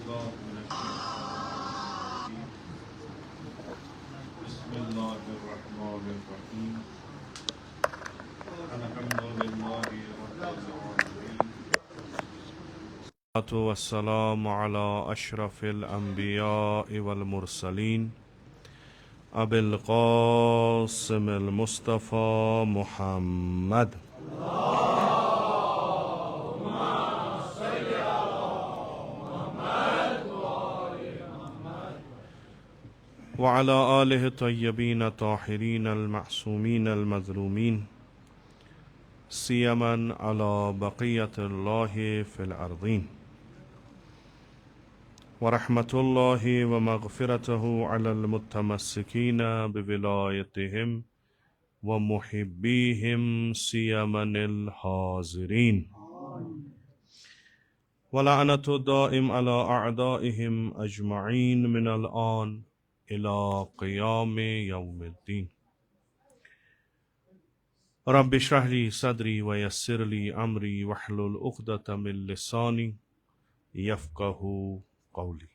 بالله من الشيطان الرجيم. بسم الله الرحمن الرحيم. الحمد لله رب العالمين. والسلام على أشرف الأنبياء والمرسلين أبي القاسم المصطفى محمد وعلى آله الطيبين الطاهرين المعصومين المظلومين سيما على بقية الله في الأرضين ورحمة الله ومغفرته على المتمسكين بولايتهم ومحبيهم سيما الحاضرين ولعنة الدائم على أعدائهم أجمعين من الآن إلى قيام يوم الدين. رب اشرح لي صدري ويسر لي أمري واحلل عقدة من لساني يفقه قولي.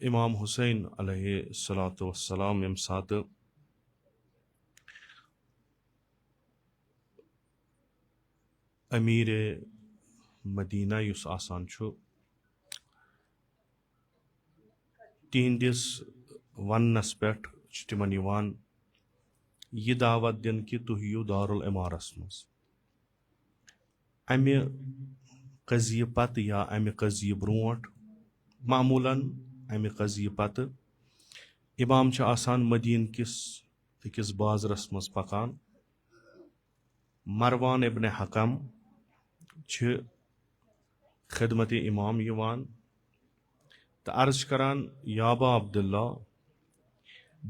इमाम हुसैन अलैहिस्सलातु वस्सलाम यम साथ अमीर मदीना युस आसान छु तिहंदिस वन्नस पेठ तिमन यवान यह दावत दिन कि तुह यू दारुल इमारस मज अमि कज़िय पत या अमि कज़िय ब्रोट मामूलन अमि कज़िय पत इमाम छ आसान मदीन किस अकिस बाजरस मज पकान मरवान इब्न हकम छ खिदमत इमाम यवान तो अर्ज करान याबा अब्दुल्ला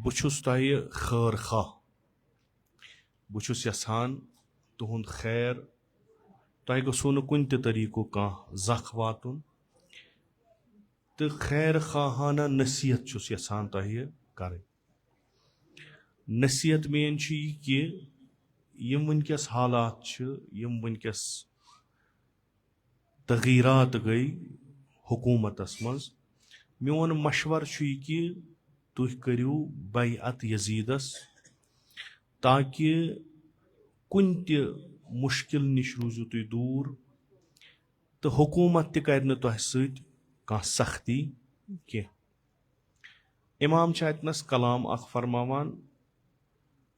बुछुस तह खैर खा बुछुस यसान तुहुंद खैर तह गसो न कुन तरीको कह जख वातुन तो खैर खाहाना नसीहत छुस यसान तह कर नसीहत मेन यह कि यम वनकस हालात यम वनकस तगीरात गई हुकूमतस मज मोन मशवर कि तुह करियो बैअत यजीदस ताकि कुन मुश्किल निश रूजू तुह दूर तो हुकूमत त कर तह सह सख्ती कह इमाम अतनस कलाम अख फरमावान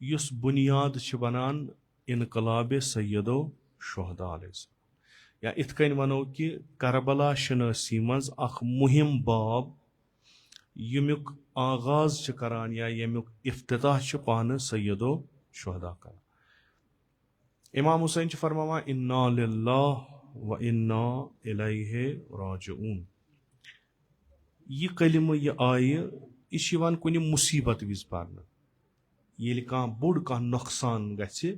युस बुनियाद बनान इनकलाब सैयदो शुहदा अलैहिस्सलाम या इत कन वनो कि करबला शनासी मज अख मुहिम बाब यमुक आगाज करान या यमुक इफ्तिताह पान सैयदो शुहदा कर इमाम हुसैन फरमावान इन्ना लिल्लाह व इन्ना इलैहि राजिऊन यह कलिम यह आय यह कुन मुसीबत विज पान ये कह बोड़ कह नुकसान गि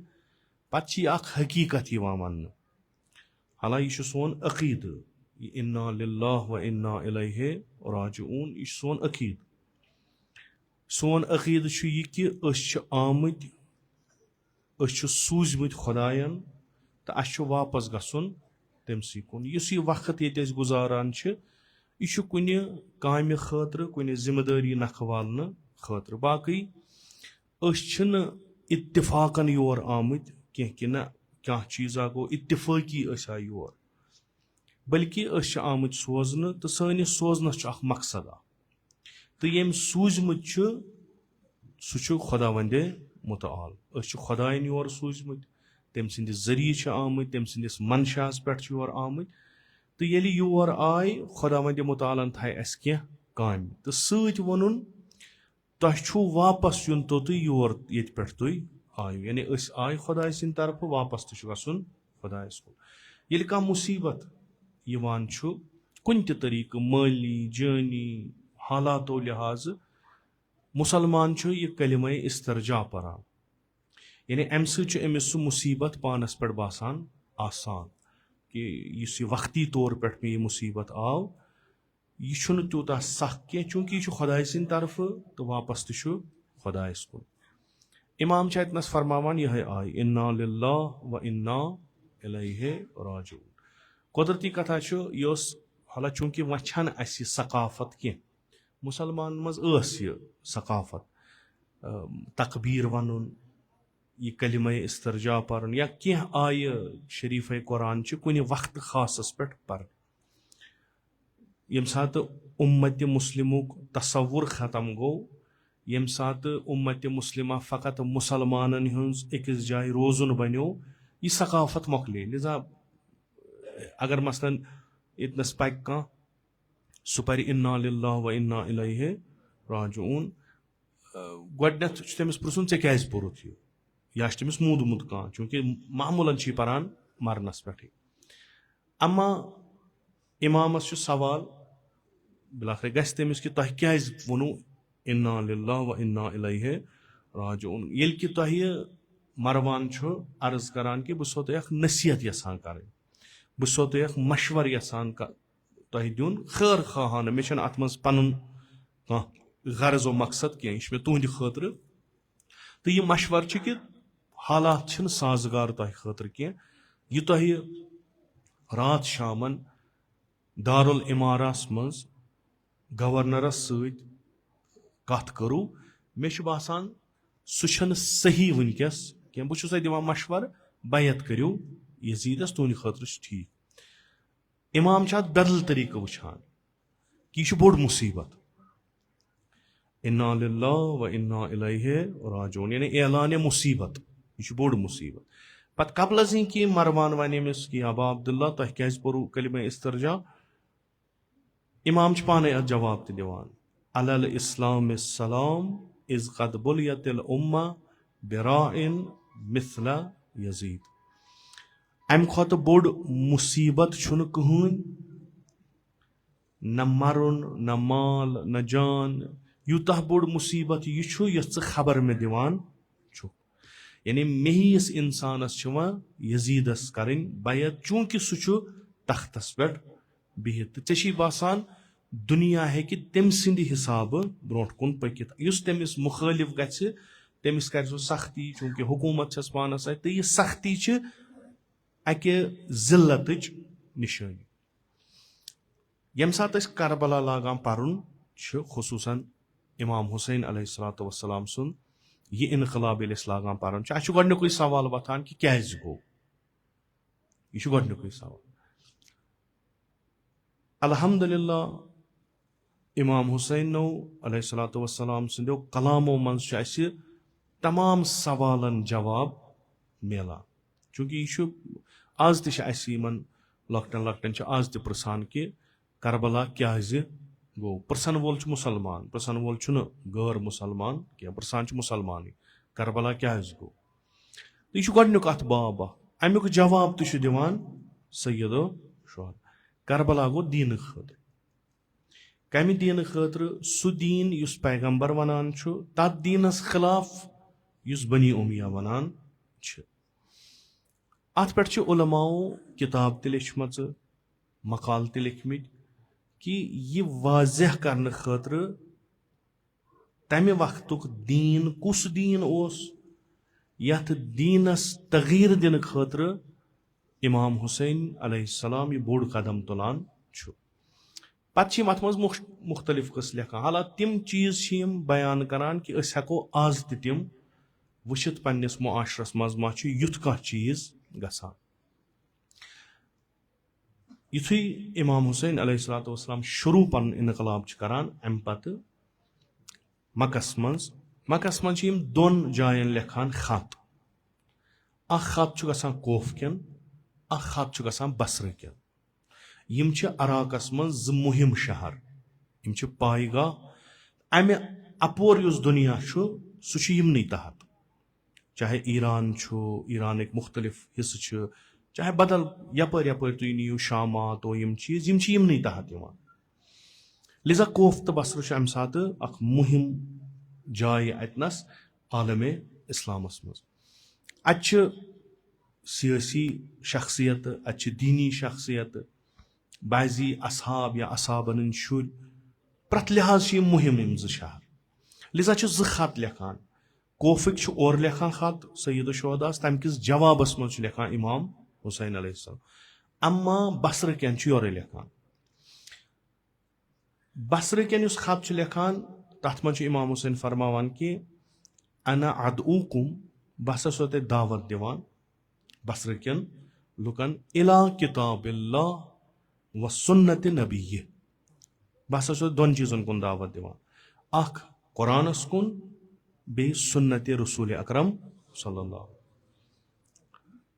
पे हकीकत वन हालांकि यह सोन अकीद इन्ना लिल्लाह व इन्ना इलैहि राजिऊन यह सोन अकीद यह कि आमत सूजमत खुदायन तो अस वापस गसन तमसी कुन इस यह वक्त ये गुजारान यह कुन काम खतर कुन जिम्मेदारी नख वालन खतर बाकी इत्तिफाकन योर आमत कह कि ना क्या चीज़ा गो इत्तिफाकी आय योर बल्कि आमत सोजन तो सैनिस सोजनस मकसद तो यम सूजमत सह खुदा वंदे मुताल खुदायन योर सूजमत तम सद जरिए आमत तम सदिस मनशास पे योर आमत तो ये योर आय खुदा वंदे मुतालन थाय अस कह काम तो सत वनुन तह वापस युन तोतु योर ये पे तुम आयु यानी आय खुदा सद तरफ वापस तो गसन खुदायस कुन ये कह मुसीबत यवान कुन तरीक माली जानी हालातो लिहाज मुसलमान यह कलिमा इस्तरजा परान यानी अम समिस मुसीबत पानस पे बासान आसान कि इस वक्ती तौर पे यह मुसीबत आव यह तूता सख कह चूँकि यह खुदा सद तरफ तो वापस तो खुदायस कुन इमाम छ अतनस फरमावान यह आय इन्ना लिल्लाह व इन्ना इलैहि राजिऊन। कुदरती कथा यह हाला चूंकि वह सकाफत कह मुसलमान मज यह सकाफत तकबीर वन यह कलिमा इस्तरजा पर या कह आय शरीफ कुरान कुन वक्त खासस पे पर यम सात उम्मत मुस्लिमुक तसव्वुर खत्म गो यम सात उम्मत मुस्लिमा फ़कत मुसलमान अकिस जाय रोजुन बनो यह सकाफत मोकले। लिजा अगर मसलन इतनस पक कह सह पर इन्ना लिल्लाह व इन्ना इलैहि राजिऊन गोडनेथ तमिस पृछुन ऐ क्या पोरुत यह या तमिस मूदमुत कह चूंकि मामूलन पारान मरनस पे। अमा इमामस सवाल बिलाखिर गस तमिस कि तुह क्या वोनु इन्ना लिल्लाह व इन्ना इलैहि राजिऊन येल कि तुह मरवान अर्ज करान कि बह सो तुह नसीहत यसान कर बह सो तुह मशवर यसान तुह दिन खैर खाहान मे अत मज पन गर्ज व मकसद कह यह तुहद खतर तो यह मशवर कि हालात साजगार तुह खतर कह यह तुह रात शामन दारुल इमारस मज गवर्नरस सत कत करो मे बासान सह सही वनकस कह बह दिवान मशवर बैत करो यजीदस तुहद खतर ठीक। इमाम बदल तरीक़ वुचान कि यह बोड़ मुसीबत इन्ना लिल्लाह व इन्ना इलैहि राजिऊन यानी ऐलान मुसीबत यह बोड़ मुसीबत। पत कबल कि मरवान वन अमिस कि अबा अब्दुल्ला तुह क्या पोरू कलिमा इस्तरजा इमाम पाने अत जवाब दिवान अलल इस्लाम सलाम इज़ क़द बुलियतिल उम्मा बिराइन मिस्ला यजीद। अम खत बोड़ मुसीबत कहन न मरुन न माल न जान यूतः बोड़ मुसीबत यह खबर मे दिवान यानी मेहिस इंसानस यजीदस करें बैत चूंकि सह तख्तस पे बिहित तो ऐ बासान दुनिया हे तम सिंद हिसाब ब्रोट कुन पकित तमिस मुखालिफ गि तमिस कर सख्ती चूंकि हुकूमत छस पानस तो यह सख्ती अकि जिल्लत निशानी। यम सात करबला लागान पर्न खुसूसन इमाम हुसैन अलैहिस्सलातु वस्सलाम सुन यह इनकलाब लागान पर्न गोडनुक सवाल वथान कि क्या गो यह गोडनुक सवाल। अल्हम्दुलिल्लाह इमाम हुसैन अलैहिस्सलातु वस्सलाम संदो कलामों मज तमाम सवालन जवाब मिलान चूंकि यह आज तमन लकटन लकटन आज तसान कि करबला क्या गो प्रसन वोल मुसलमान प्रसन वोल गैर मुसलमान क्या प्रसान मुसलमान करबला क्या गो तो यह गोडनुक अत बाब अमुक जवाब तो दिवान सैयदो शुहदा करबला गो दीन खतर कम दीन खतर सह दीन युस पैगंबर वनान तथ दीनस खिलाफ युस बनी उमिया वनान अत पे उलमाओ किताब त लिखमच मकाल त लिखमित कि यह वाजह करने खतर तमे वक्तुक दीन कुस दीन ओस यथ दीनस तगीर दिन खतर इमाम हुसैन अलैहिस्सलाम यह बोड़ कदम तुलान पत अत मज मुख्तलिफ कस लिखान हालात तिम चीज बयान करान कि हेको आज तिम वुचित पन्निस मुआशरस मज मा युथ कह चीज गसान। युथु इमाम हुसैन अलैहिस्सलातु वस्सलाम शुरू पन इनकलाब करान अम पत मकस मज दोन जायन लिखान खत खत गसान कोफ कन खत गसान बसर कन यम अराकस मज मुहिम शहर यम पायगाह अमे अपोर युस दुनिया सह यमन तहत चाहे ईरान ईरान मुख्तलिफ हिस्से चाहे बदल यपर यपर तुम नीयू शामात यम चीज यमन तहत यवान लिजा कोफ तो बसर अम सात मुहिम जाय अतनस आलम इस्लामस मज अत सियासी शख्सियत अत दीनी शख्सियत बाजी असहाब या असहाबन शुर प्रत लिहाज मुहिम शहर लिजा ज खत लिखान कोफिक और लेखान खत सैयद शोहदास तम किस जवाबस मज लेखान इमाम हुसैन अलैहिस्सलाम अम्मा बसर केन योरे लेखान बसर केन उस खत लेखान तथ मज इमाम हुसैन फरमावान कि अना अदऊकुम बस सो ते दावत दिवान बसर केन लुकन इला किताबिल्लाह व सुन्नत नबी बस सो दोन चीजन कुन दावत दिवान अख कुरानस कुन बे सुन्नत रसूल अकरम सल्लल्लाहु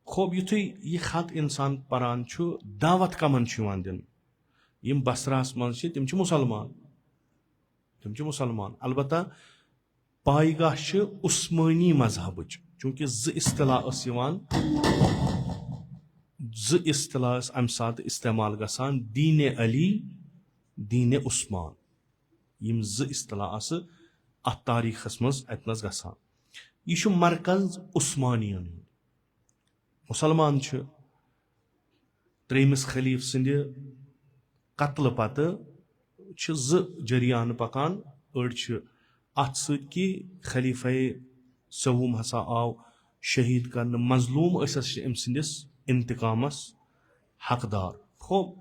खूब युथु यह खत इंसान परान छु दावत कमन छु दिन यम बसरास मज तिम छु मुसलमान अलबत्ता पायगाह छु उस्मानी मजहब चूंकि ज इस्तलाह अम सात इस्तेमाल गसान दीन अली दीन उस्मान यम ज इस्तलाह अत तारीखस मज अतनस गसान यह मरकज उस्मानियन मुसलमान त्रेमिस खलीफ सिंध कत्ल पत ज जरियान पकान अड़ अत कि खलीफा सवुम हसा आव शहीद कर मजलूम अम सिंदिस इंतकामस हकदार खूब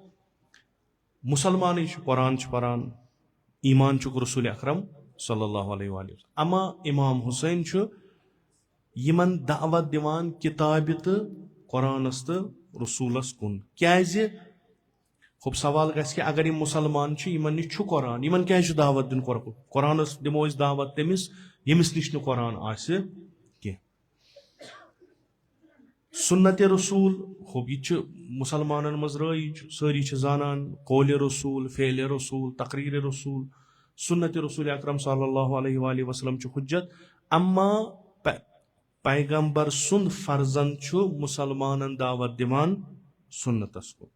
मुसलमान कुरान परान ईमान रसूल अकरम सल्लल्लाहु अलैहि वसल्लम अमा इमाम हुसैन यमन दावत दिवान किताब तो कुरानस तो रसूलस कुन क्याज खूब सवाल गि अगर यम मुसलमान यमन निश कुरान यमन क्या दावत दिन कुरानस दिमो दावत तमिस यमिस निश कुरान आसे कह सुन्नत रसूल खूब यह मुसलमान मज रईज सारी जानान कौल रसूल फेल रसूल तकरीर रसूल सुन्नत रसूल अकरम सल्लल्लाहु अलैहि वसल्लम हुज्जत अम्मा पैगंबर सुंद फर्जन मुसलमान दावत दिवान सुन्नतस को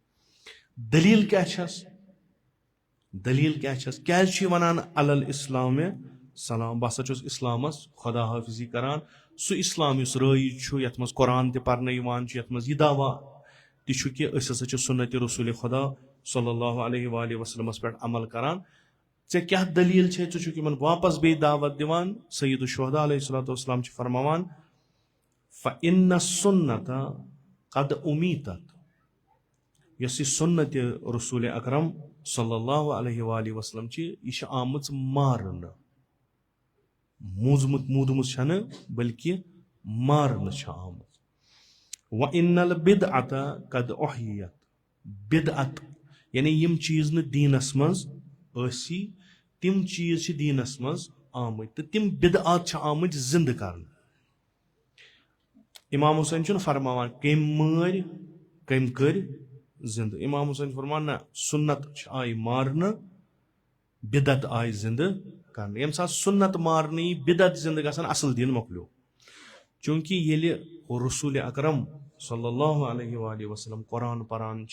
दलील क्या वनान अलल इस्लाम सलाम बस इस्लामस खुदा हाफिजी करान सु इस्लाम रईज यथ मज कुरान पर्न यथ मज यह दावा तह कि हसा सुन्नत रसूल खुदा सल्लल्लाहु अलैहि वसल्लम पे अमल करान ऐ क्या दलील इन वापस बे दावत दिवान सैयद शुहदा अलैहिस्सलाम फरमावान फ़इन्न सुन्नत कद उमीतत यस सुन्नत रसूल अकरम सल्लल्लाहु अलैहि वसल्लम यह आम मारन मूदमुत बल्कि मारन आम व इन्नल बिदअत कद उहियत बिदअत यानी यम चीज न दीनस मज तिम चीज दीनस मज आम तो तिम बिदअत आम जिंद कर इमाम हुसैन फरमावान कम मर कम कर जिंद इमाम हुसैन फरमान ना सुन्नत आई मारन बिदत आई जिंद कर यम सात सुन्नत मारन बिदत जिंद गसान असल दीन मकलो चूंकि ये रसूल अकरम सल्लल्लाहु अलैहि वसल्लम कुरान परान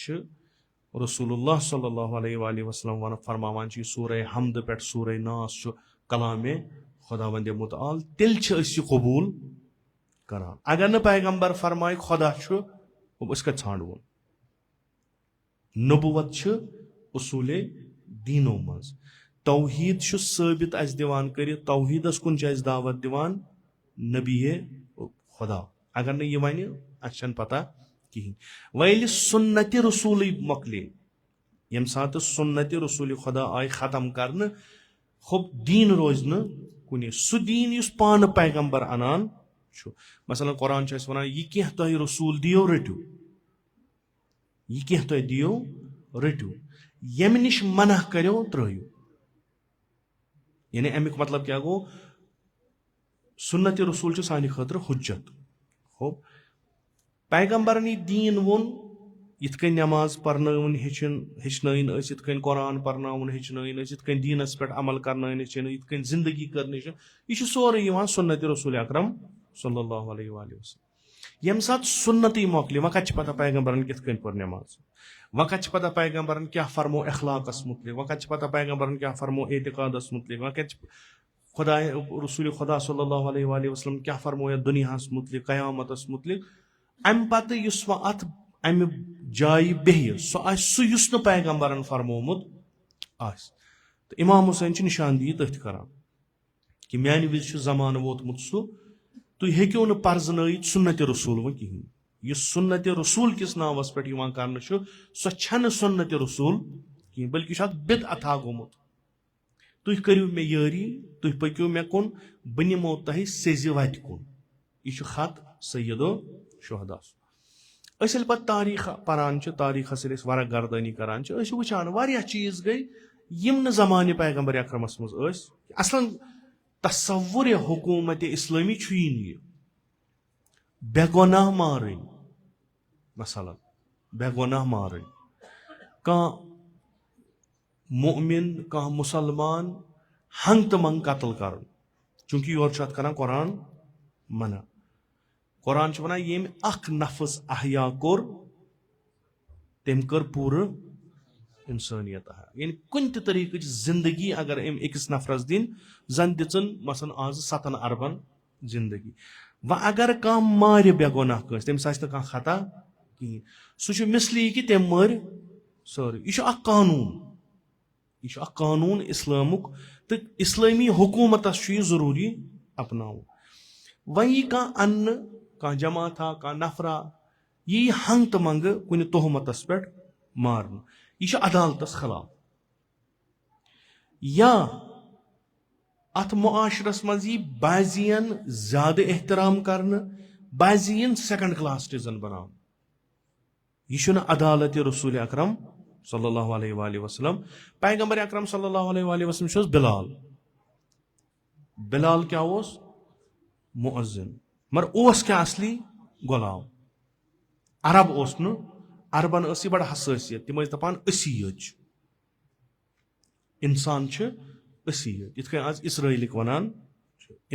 रसूलुल्लाह सल्लल्लाहु अलैहि वसल्लम फरमावान सूरह हमद पे सूरह नास कलाम खुदावंद मुतआल तिल कबूल करान अगर न पैगंबर फरमाए खुदा ांडवन नबुवत उसूल दीनों मज तौहीद साबित अस दिवान कर तौहीदस कुन दावत दिवान नबी खुदा अगर न यह वन अस पता कहें वह सुन्नत रसूल मकले यम सात सुन्नत रसूल खुदा आय खत्म कर खूब दीन रोज न कुन सह दीन पान पैगंबर अनान मसलन कुरान वन यह कह तुम रसूल दियो रटू यह कह तुम दियो रटू यम निश मना करो त्रो यानी अमिक मतलब क्या गो सुन्नत रसूल सान खतर हुज्जत हो पैगंबरन दीन वोन यिथ कन नमाज पर्न हेचन यिथ कन कुरान पर्न हेचन यिथ कन दीनस पे अमल करन यिथ कन जिंदगी कर यह सोरे सुन्नत रसूल अकरम सल्लल्लाहु अलैहि वसल्लम यम सात सुन्नत मौकली वह कत पता पैगंबरन किथ कन पर नमाज वह कत पता पैगंबरन क्या फरमो अखलाकस मुतलिक वह कत पता पैगंबरन क्या फरमो एतिकादस मुतलिक वह कत खुदा रसूल खुदा सल्लल्लाहु अलैहि वसल्लम क्या फरमो दुनियास मुतलिक क़यामतस मुतलिक अम पत वह अत अमि जाय बेह सह पैगंबरन फरमोमुत तो इमाम हुसैन निशानदी तथ करान कि म्यान विज जमान वोतमुत सु तुम हेक्यो न पर्जनयित सुन्नत रसूल वो कहीं यह सुन्नत रसूल किस नावस पे कर सो छन सुन्नत रसूल कहीं बल्कि बिद अथा गोमुत तुम करियो मे यारी तुम पक्यो मे कुन बह निमो तह सेज वत कुन यह खत सैयदो शुहदा अस पे तारीख पान तारीखस वर गर्दानी करान वुचान वारिया चीज गई यम न जमाने पैगम्बर अकरमस मज असल तस्वुर हुकूमत इस्लामी यह बेगुनाह मारन मसलन बेगुनाह मारन कह मोमिन कह मुसलमान हंग तो मंग कत्ल कर चूंकि योर कर कुरान मना कुरान वन यम अख नफ्स अहया कोर तम कर पूर इंसानियत यानी कुन तरीक जिंदगी अगर अम अकिस नफरस दिन जन दिन मसन आज 7 अरबन जिंदगी व अगर कह मार बेगुनाह कस तमिस कह खता कहें सह मिसली कि तम मर सारी यह कानून यह कानून इस्लामुक तो इस्लामी हुकूमत जरूरी अपनाव वही कह अन्न कह जमाता कह नफरा यह हंग तो मंग कुन तोहमतस पे मारन यह अदालतस खिलाफ या अत मुआशरस मज बाजियन ज्यादा एहतराम करने बाजियन सेकंड क्लास सिटीजन बनान यह अदालत रसूल अकरम सल्लल्लाहु अलैहि वसल्लम पैगम्बर अकरम सल्लल्लाहु अलैहि वसल्लम बिलाल बिलाल क्या मुअज्जिन मगर क्या असली गुलाम अरब अरबन बड़ हसासियत तम दपान असी यज इंसान असी यत आज इसराइलिक वनान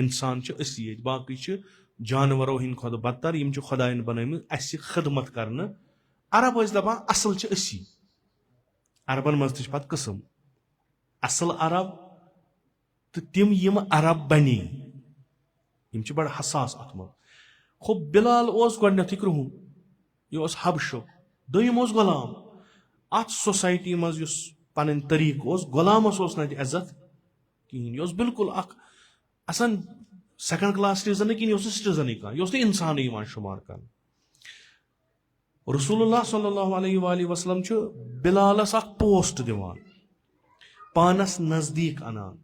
इंसान असी यत बाकी जानवरों हिंद खुद बदतर यम खुदायन बनम अस खदमत करने अरब दपान असल असी अरबन मज पे कस्म असल अरब तो तिम यम अरब बने यम बड़ हसास अत मज खो बिलाल गोडनथ क्रुहन यह हबशुक दोम गुलाम अत सोसाइटी मज पन तरीक गुलामस ना इज्जत कहें यह बिल्कुल असन सेकंड क्लास सिटीजन कहें यह सिटीजन कह यह इंसान शुमार कर रसूलुल्लाह सल्लल्लाहु अलैहि वसल्लम बिलालस पोस्ट दिवान पानस नजदीक अनान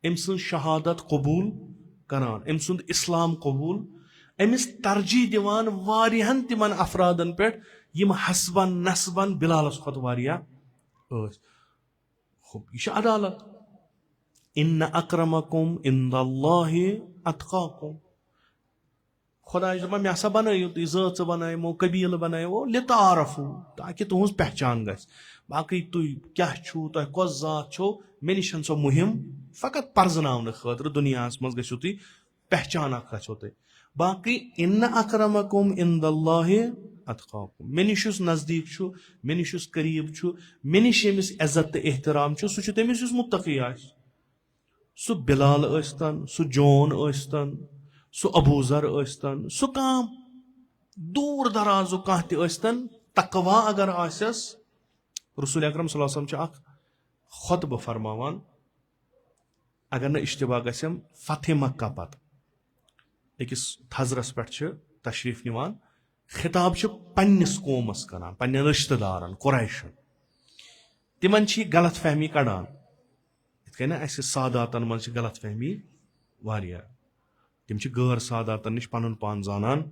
अम सुंद शहादत कबूल करान अम सुंद इस्लाम कबूल अमिस तरजीह दिवान वारिहन तिमन अफरादन पे यम हसबन नस्बन बिलालस खुद वारिया यह अदालत इन्न अक्रमकुम इंदल्लाहि अतकाकुम खुदा मे हसा बनायो तुम ज़ात बनामो कबील बनायो लितारफू ताकि तुहज पहचान गस बाकी तुम क्या तुह कस जात छो मे निश सो मुहिम फकत पर्जन खतर दुनिया मज गो तुम पहचान गो तुम बाकी इन्न अक्रमकुम इंदल्लाहि अतकाकुम मे निश नजदीक मे निश करीब मे निश यमिस इज्जत तो एहतराम सह तमिस मुत्तकी सह बिलाल स्तन सह जोन स्तन सह अबूजर स्तन सह कह दूर दराज कह तन तकवा अगर आसस रसूल अकरम सल्लल्लाहु अलैहि वसल्लम खुतबह फरमावान अगर न इश्तिबा गम फतेह मक्का पत अकिस थजरस पे तशरीफ निवान खिताब पन्निस कौमस करान पन्ने रिश्तेदारन कुरैशन तिमन गलत फहमी कड़ान इत अस सादातन मज गलत फहमी वारिया तिम गैर सादातन निश पन पान जानान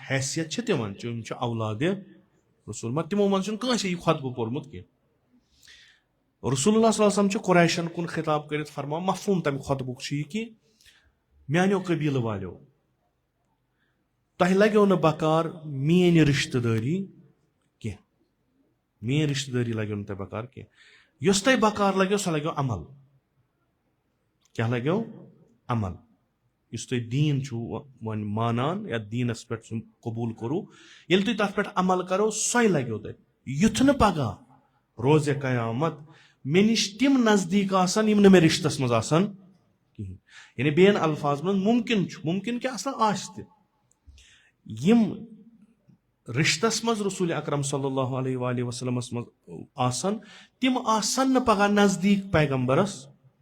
हैसियत तिमन तिम औलाद रसूल मगर तिमो मज यह खुतबह पोर्मुत कह रसूलुल्लाह सल्लल्लाहु अलैहि वसल्लम कुरैशन कुन खिताब कर फरमा मफहूम तम खुतबुक यह कि म्यानो कबील वालो तह लगो न बकार मेन रिश्तेदारी कह मेन रिश्तेदारी लगो न बकार कह युस तह बकार लगो सह लगो अमल क्या लगो अमल इस तुम दीन वन मानान या दीनस पे कबूल करो ये तुम तथ पे अमल करो सो लगो तुम युथ न पगह रोज कयामत मे निश तिम नजदीक आसान यम मे रिश्तस मज आसान कहें यानी बेन अल्फाज में मुमकिन क्या आसान यम रिश्तस मज रसूल अकरम सल्लल्लाहु अलैहि वसल्लम मज आसान तिम आसान न पगह नजदीक पैगम्बरस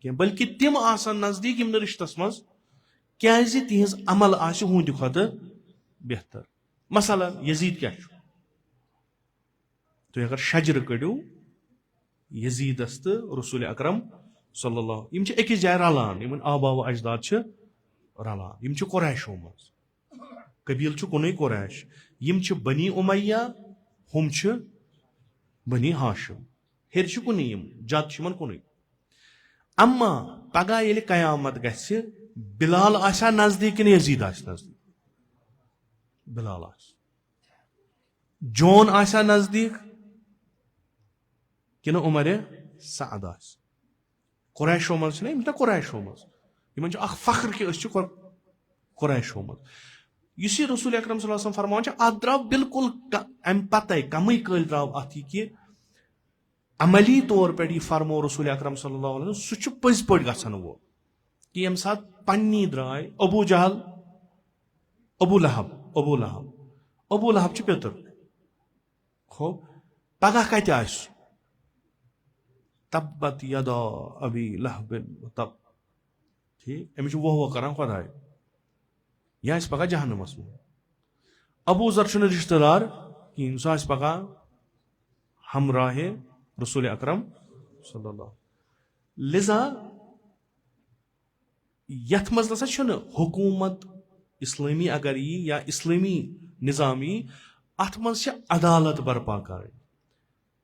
कह बल्कि तिम आसान नजदीक यम रिश्तस मज क्याज तिहज अमल आशि हुंद खुद बेहतर मसलन यजीद क्या तुम अगर शजर कड़ियो यजीदस तो रसूल अकरम सल्लल्लाहु यम अकिस जाय रलान इन आबा व अजदाद रलान यम कुरैशो मज कबील कुन कुरैश यम बनी उमैया हम बनी हाशिम हेर कुन यम जद कुन अम्मा पगह ये कयामत गि बिलाल आशा नजदीक कि यजीद आश नजदीक बिलाल आश जोन आशा नजदीक कि उमर सअद आश कुरैशो मज कुरैशो मज इन फख्र कि कुरैशो मज इस रसूल अकरम सल्लल्लाहु अलैहि वसल्लम फरमान अत द्राव बिल्कुल अम पत कम कल द्राव अत कि अमली तौर पे फरमो रसूल अकरम सल्लल्लाहु अलैहि वसल्लम सह पज पे गसन वो कि यम सात पन्नी द्राय अबू जहल अबू लहब पितर खो पगह कत तब्बत यदा अबी लहबिन तब ठीक अमिस वह करान खुदाय यह पगह जहन्नमस में अबू जर रिश्तेदार कहीं सह पगह हमराह रसूल अकरम सल्लल्लाहु लिजा यथ मज नसा हुकूमत इस्लामी अगर यी या इस्लामी निज़ाम यी अत मज अदालत बर्पा कर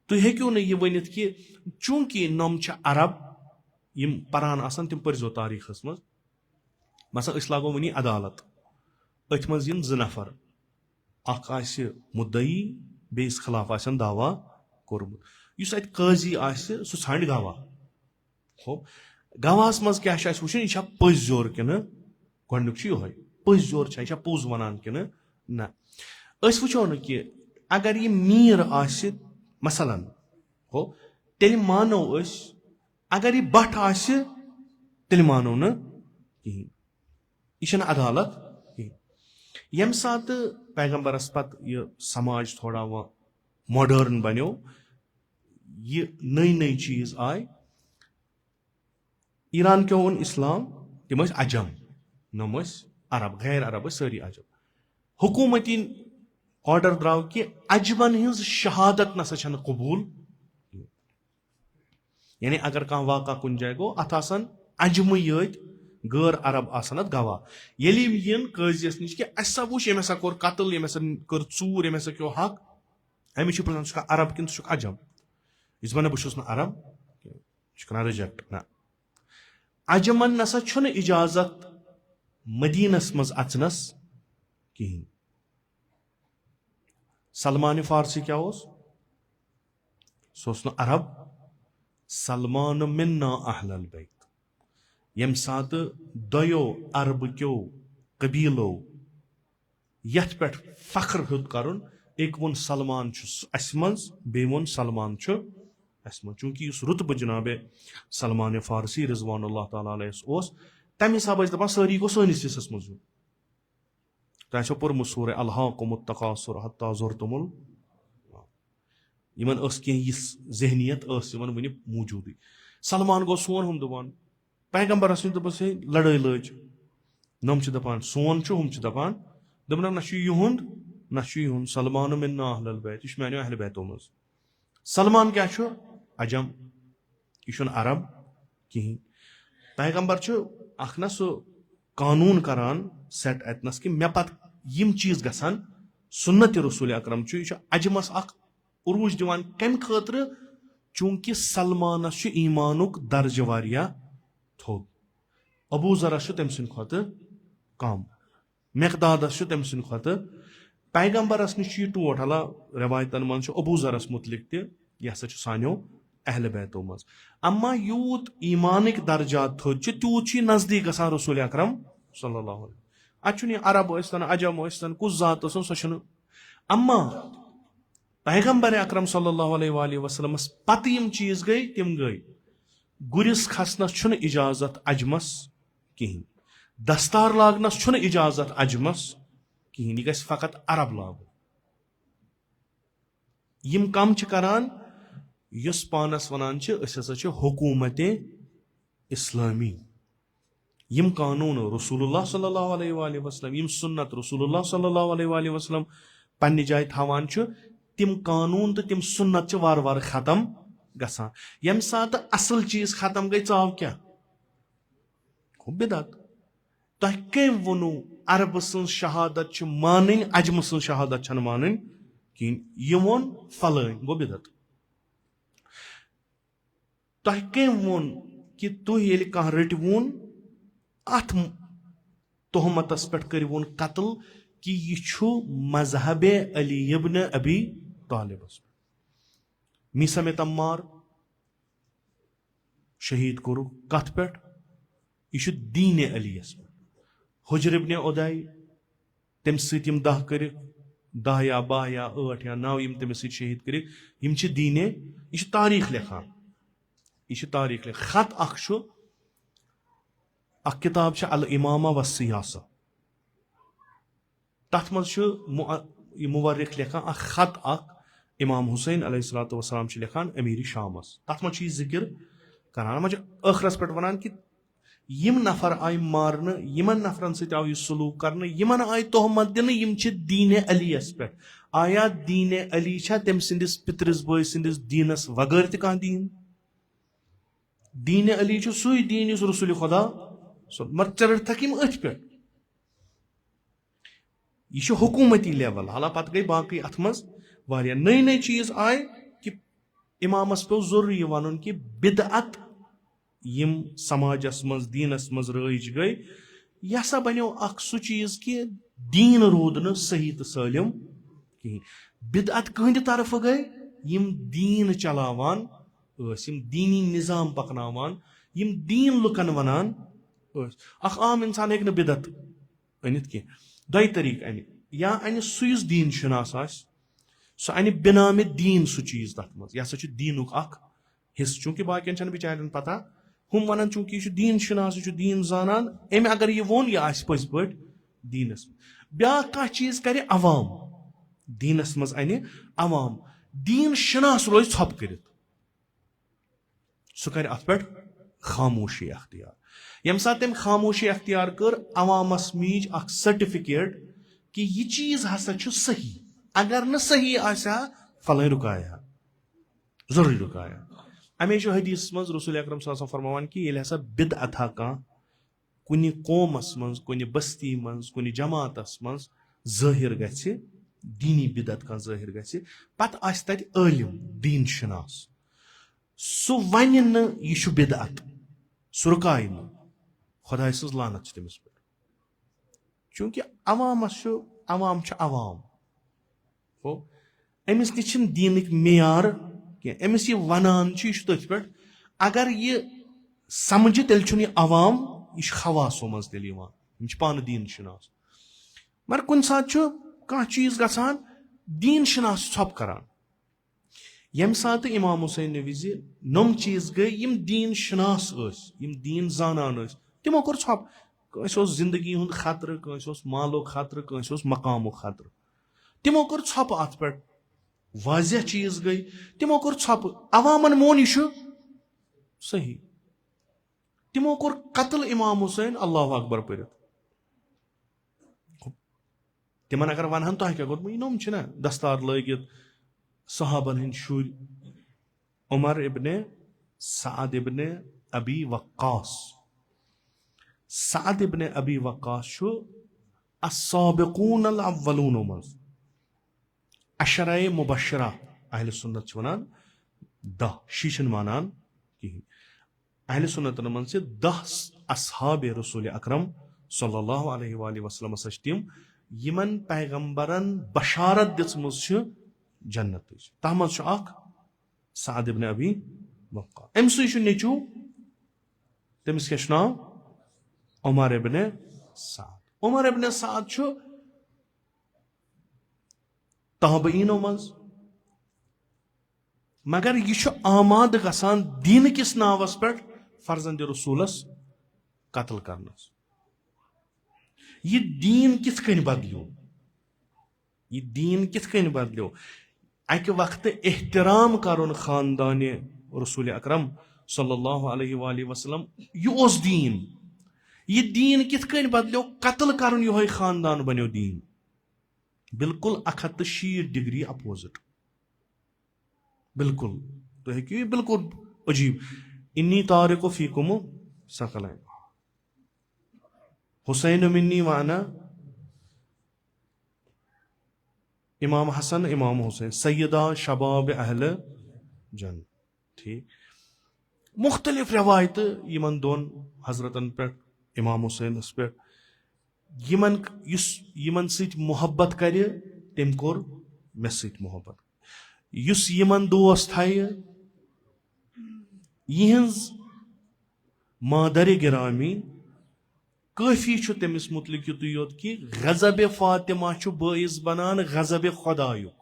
तुम हेक्यो न यह वनित कि चूंकि नम अरब यम परान आसान तिम पर्जो तारीखस मज मसा अस लागो वनी अदालत अथ मज यम ज नफर अख आसि मुद्दई बेस खिलाफ आसन दावा कोरमुत युस अत काजी आसि सु छांड गवाह हो गवाहस मज क्या वुचन यह पज जोर कि गोडनुक यह पज जोर यह पोज वनान कि ना अस वुचो न कि अगर यह मीर आसि मसलन हो तेल मानो अस अगर यह बट आसि तेल मानो न कहीं यह अदालत कहीं यम सात पैगंबरस पत यह समाज थोड़ा वह मॉडर्न बनो यह नई नई चीज आय ईरान क्यों ओन इस्लाम तम अजम नम अरब गैर अरब सारी अजम हुकूमती ऑर्डर द्राव कि अजमन हज शहादत नसा कबूल यानी अगर कह वाक़ा कुन जाय गो अत अजम यत गैर अरब आसन गवाह ये यन काजियस नश कि असा वुच यम कोर कत्ल यम कर चूर यम क्यों हक अमिस प्रश्न सह अरब कि सह अजम इस वन बहुत न अरब रिजेक्ट ना अजमन नसा इजाजत मदीनस मज अचनस कहीं सलमान फारसी क्या सह न अरब सलमान मिन्ना अहलल बैत यम सात दयो अरब क्यों कबीलो यथ पे फख्र हुद कर एक वोन सलमान अस मज बे वोन सलमान अस मज चूंकि रुतब जनाब सलमान फारसी रिजवानुल्लाह ताला अलैह तम हिसाब दपान सारी गो सनिस हिस्सस मज तुम पोर्मुत सूर अलहाकुमुत तकासुर हत्ता जुरतुमुल इन जहनीत वन मौजूद सलमान गो सोन हम दपान पैगंबरस दपस लड़ाई लज नम दपान सोन हम दपान दपन ना युंद ना युंद सलमान मिन्ना अहलल बैत यह मानो अहल बैतो मज सलमान क्या अजम यह अरब कहीं पैगंबर ना सह कानून करान सेट अतनस कि मे पत यम चीज गसान सुन्नत रसूल अकरम यह अजमस उरूज दिवान कम खतर चूंकि सलमानस ईमानुक दर्ज वारिया थोद अबू जरस तम सद खुद कम मकदादस तम सद खुद पैगंबरस नश टोटल रवायतन मन अबू जरस मुतलिक यह सानो अहल बैतो मज अम्मा यूत ईमानिक दर्जात थोद तूत नजदीक गसान रसूल अकरम सल्लल्लाहु अलैहि वसल्लम अरब सन अजम सन कुछ जात सह अम्मा पैगंबर अकरम सल्लल्लाहु अलैहि वसल्लम पत यम चीज गई तिम गई गुरिस खसनस इजाजत अजमस कहीं दस्तार लागनस इजाजत अजमस कहीं यह गस फकत अरब लागू यम कम करान युस पानस वनान हुकूमत इस्लामी यम कानून रसूलुल्लाह सल्लल्लाहु अलैहि वसल्लम यम सुन्नत रसूलुल्लाह सल्लल्लाहु अलैहि वसल्लम पन्ने जाय थावान छ तिम कानून तो तिम सुन्नत छ वार वार खत्म गसान यम सात असल चीज खत्म गई चाव क्या बिदअत तह कम वनु अरब सं शहादत छ मानन अजम सं शहादत छन मानन कि ये वोन फलन गो बिदअत तह कम वोन कि तुह ये कह रटवून अथ तोहमतस पे करवून कत्ल कि यह मजहब अली इब्न अबी तालिबस मीसा में तम्मार शहीद कोर कत पे यह दीन अलीस पे हुजर इब्न उदै तम सम 10 कर 10 या 12 या 8 या 9 यम तमिस शहीद कर दीन यह तारीख लिखान यह तारीख लिख खत अख किताब अल इमामा व सियासा तथ मज मुवर्रिख लिखान अख खत अख इमाम हुसैन अलैहिस्सलातु वस्सलाम लिखान अमीर शामस तथ मज जिक्र करान मज ٲखरस पे वन कि यम नफर आय मारन यमन नफरन सत आव सलूक कर यमन आय तोहमत दिन यम दीन अलीस पे आया दीन अली तम सिंदिस पितरस बॉय सिंदिस दीनस वगैर त दीन दीन अली सुई दीन इस रसूल खुदा मर चर थक अथ पे यह हुकूमती लेवल हाला पत गई बाकी अथ मज नई नई चीज आय कि इमामस पे जरूरी वन कि बिदअत यम समाजस मज दीनस मज रज गई यह सा बनो सह चीज कि दीन रूद न सही तो सलम कहीं बिदअत कहद तरफ गई यम दीन चलावान यम दीनी निज़ाम पकनावान यम दीन लुकन वनान आम इंसान हेक बिदअत अनित कह दो तरीक अन या अन सुस दीन शनास सह अन बिनाम दीन सह चीज तथ मज यह दीनुक हिस्स चूंकि बाकियन बिचारन पता हम वन चूंकि यह दीन शनास यह दीन जानान अम अगर यह वोन यह पज पे दीनस ब्या कह चीज कर अवाम दीनस मज अन अवाम दीन शनास रोज छप कर सह कर अत पे खामोशी अख्तियार यम सात तम खामोशी अख्तियार कर अवामस मीज अख सर्टिफिकेट कि यह चीज हसा सही अगर न सही आसा फलन रुकाया जरूरी रुकाया अमे हदीस मज रसूल अकरम सल्लल्लाहु अलैहि वसल्लम फरमान कि ये हसा बिदअत कुन कौमस मज कुन बस्ती मज कुन जमातस मज जाहिर गछि दीनी बिदअत का जाहिर गछि पत आस तत आलिम दीन शनास सह वन न यह बिदअत सह रुकाय न खुदा सज लानत तमिस पे चूंकि अवामस अवाम अवाम हो अमिस नी दीनिक मेयार कह अमिस यह वनान यह तथ पे अगर यह समझ तेल अवाम यह खवासो मज तेल पान दीन शनास मगर कुन सात कह चीज गसान दीन शनास छप करान यम सात इमाम हुसैन विज नम चीज गई यम दीन शनास यम दीन जानान तमो कोर छप कंस जिंदगी हुंद खतर कंस मालो खतर कंस मकामो खतर तमो कोर छप अत पे वाजिह चीज गई तमो कोर छप अवामन मोन यह सही तमो कोर कत्ल इमाम हुसैन अल्लाह अकबर पढ़ तिमन अगर वन तुह क्या गोत नम ना दस्तार लगित सहाबन हंद शुर उमर इब्ने साद इब्ने अबी वक्कास साद इब्ने अबी वक्कास अस्साबिकून अल अव्वलून मज अशराए मुबशरा अहले सुन्नत वनान 10 शीशन मानान कहीं अहले सुन्नत मन से 10 अस्हाबे रसूल अकरम सल्लल्लाहु अलैहि वसल्लम सम यमन पैगंबरन बशारत दिसमुस जन्नत तमज साद इब्न अबी वक्कास अम सु नेचू तमिस क्या नाम उमर इब्न साद उमर इब्न साद ताबईनो मज मगर यह आमाद गसान दीन किस नावस पे फर्जंद रसूलस कत्ल करनस यह दीन कित कन बदलो यह दीन कित कन बदलो अक वक्त एहतराम कर खानदान रसूल अकरम सल्लल्लाहु अलैहि वसल्लम यह दीन यह दीन कित कन बदलो कत्ल कर ये खानदान बनो दीन बिल्कुल 160 डिग्री अपोजिट बिल्कुल तो है बिल्कुल अजीब इन्नी तारिक फीकुम सकलैन हुसैन मिन्नी वाना इमाम हसन इमाम हुसैन सैयदा शबाब अहल जन ठीक मुख्तलिफ रवायत यमन दोन हजरतन पे इमाम हुसैन पे यमन सत मोहब्बत कर तम कोर मे सत मोहब्बत युस यमन दोस्त थाय यहज मादर गिरामी काफी तमिस मुतलिक युत योत कि गजब फातिमा बाइस बनान गजब खुदायुक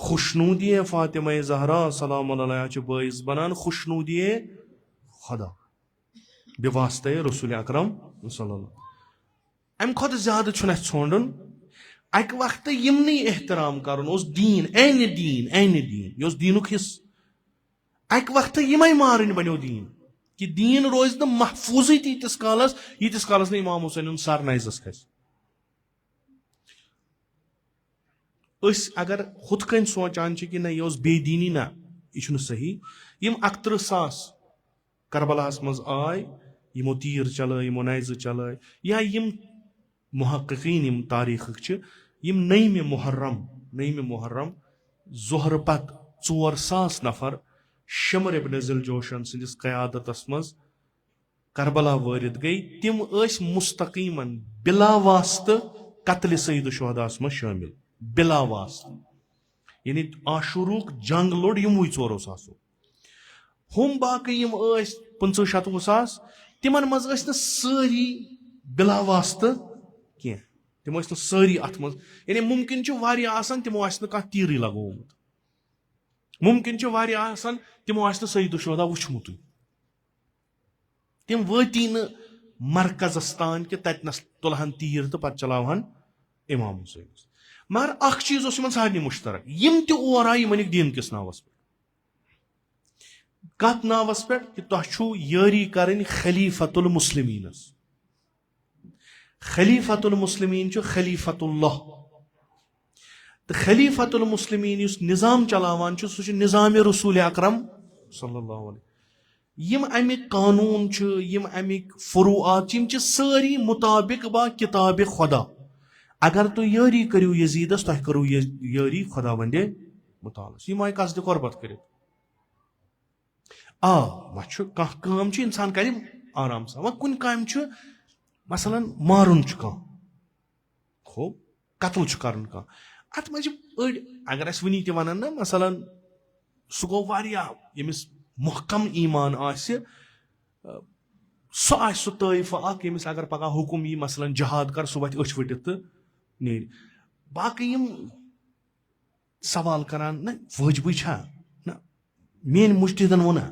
खुशनूदी फातिमा जहरा सलाम अलैहा बाइस बनान खुशनूदी खुदा बेवास्ते रसूल अकरम सल्लल्लाहु अम खुद ज्यादा छोड़न अक वक्त यमन एहतराम कर दीन ऐन यह दीनुक हिस्स अक वक्त यमे मारन बनो दीन कि दीन रोज न महफूज यीतिस कालस न इमाम हुसैन सर नाइजस खस अगर हुत कन सोचान कि ना यह बेदीनी ना यह सही यम 61,000 करबलास मज आय यमो तीर चल यमो नाइज चल या यम मुहक्किकीन यम तारीख यम नईम मुहर्रम जोहर पत 4,000 नफर शमर इब्न ज़िलजोशन सिंदिस क़यादतस मज करबला वारिद गई तिम मुस्तकीमन बिला वास्त कत्ल सईद शुहदास मज शामिल बिला वास्त यानी आशुरूक जंग लोड यमुई 4,000 हम बाकी यम 50-60,000 तिमन मज सारी बिला वास्त कह तिम सारी अत मज यानी मुमकिन तिमो कह तीर लगोमुत मुमकिन तिमो सईद शुहदा वुचमुत तिम वती न मरकजस तान कि ततनस तुलहन तीर तो पत चलावहन इमाम हुसैन मगर अख चीज सारे मुश्तरक यम तोर आय यमन दीन किस नावस पे कत नावस पे कि तुम यारी कर खलीफतुल मुस्लिमीनस खलीफतुल मुस्लिमीन खलीफतुल्लाह तो खलीफतुल मुस्लिमीन युस निज़ाम चलावान सह निज़ाम रसूल अकरम सल्लल्लाहु अलैहि यम अमिक कानून यम अमिक फुरूआत सारी मुताबिक बा किताब खुदा अगर तुम यारी करू यजीदस तुम करू यारी खुदा वंदे मुतालस यम आय कसद कुर्बत कर वह इंसान कर आराम से वह कुन काम मसलन मारुन खो कत्ल कर अत मज अगर वनी वन ना मसलन सह गो यमिस महकम ईमान सह तैफ यमिस अगर पगह हुकुम यी मसलन जहाद कर सह वत अच वटित तो नेर बाकी सवाल करान ना वजब ना मेन मुश्तिदन वना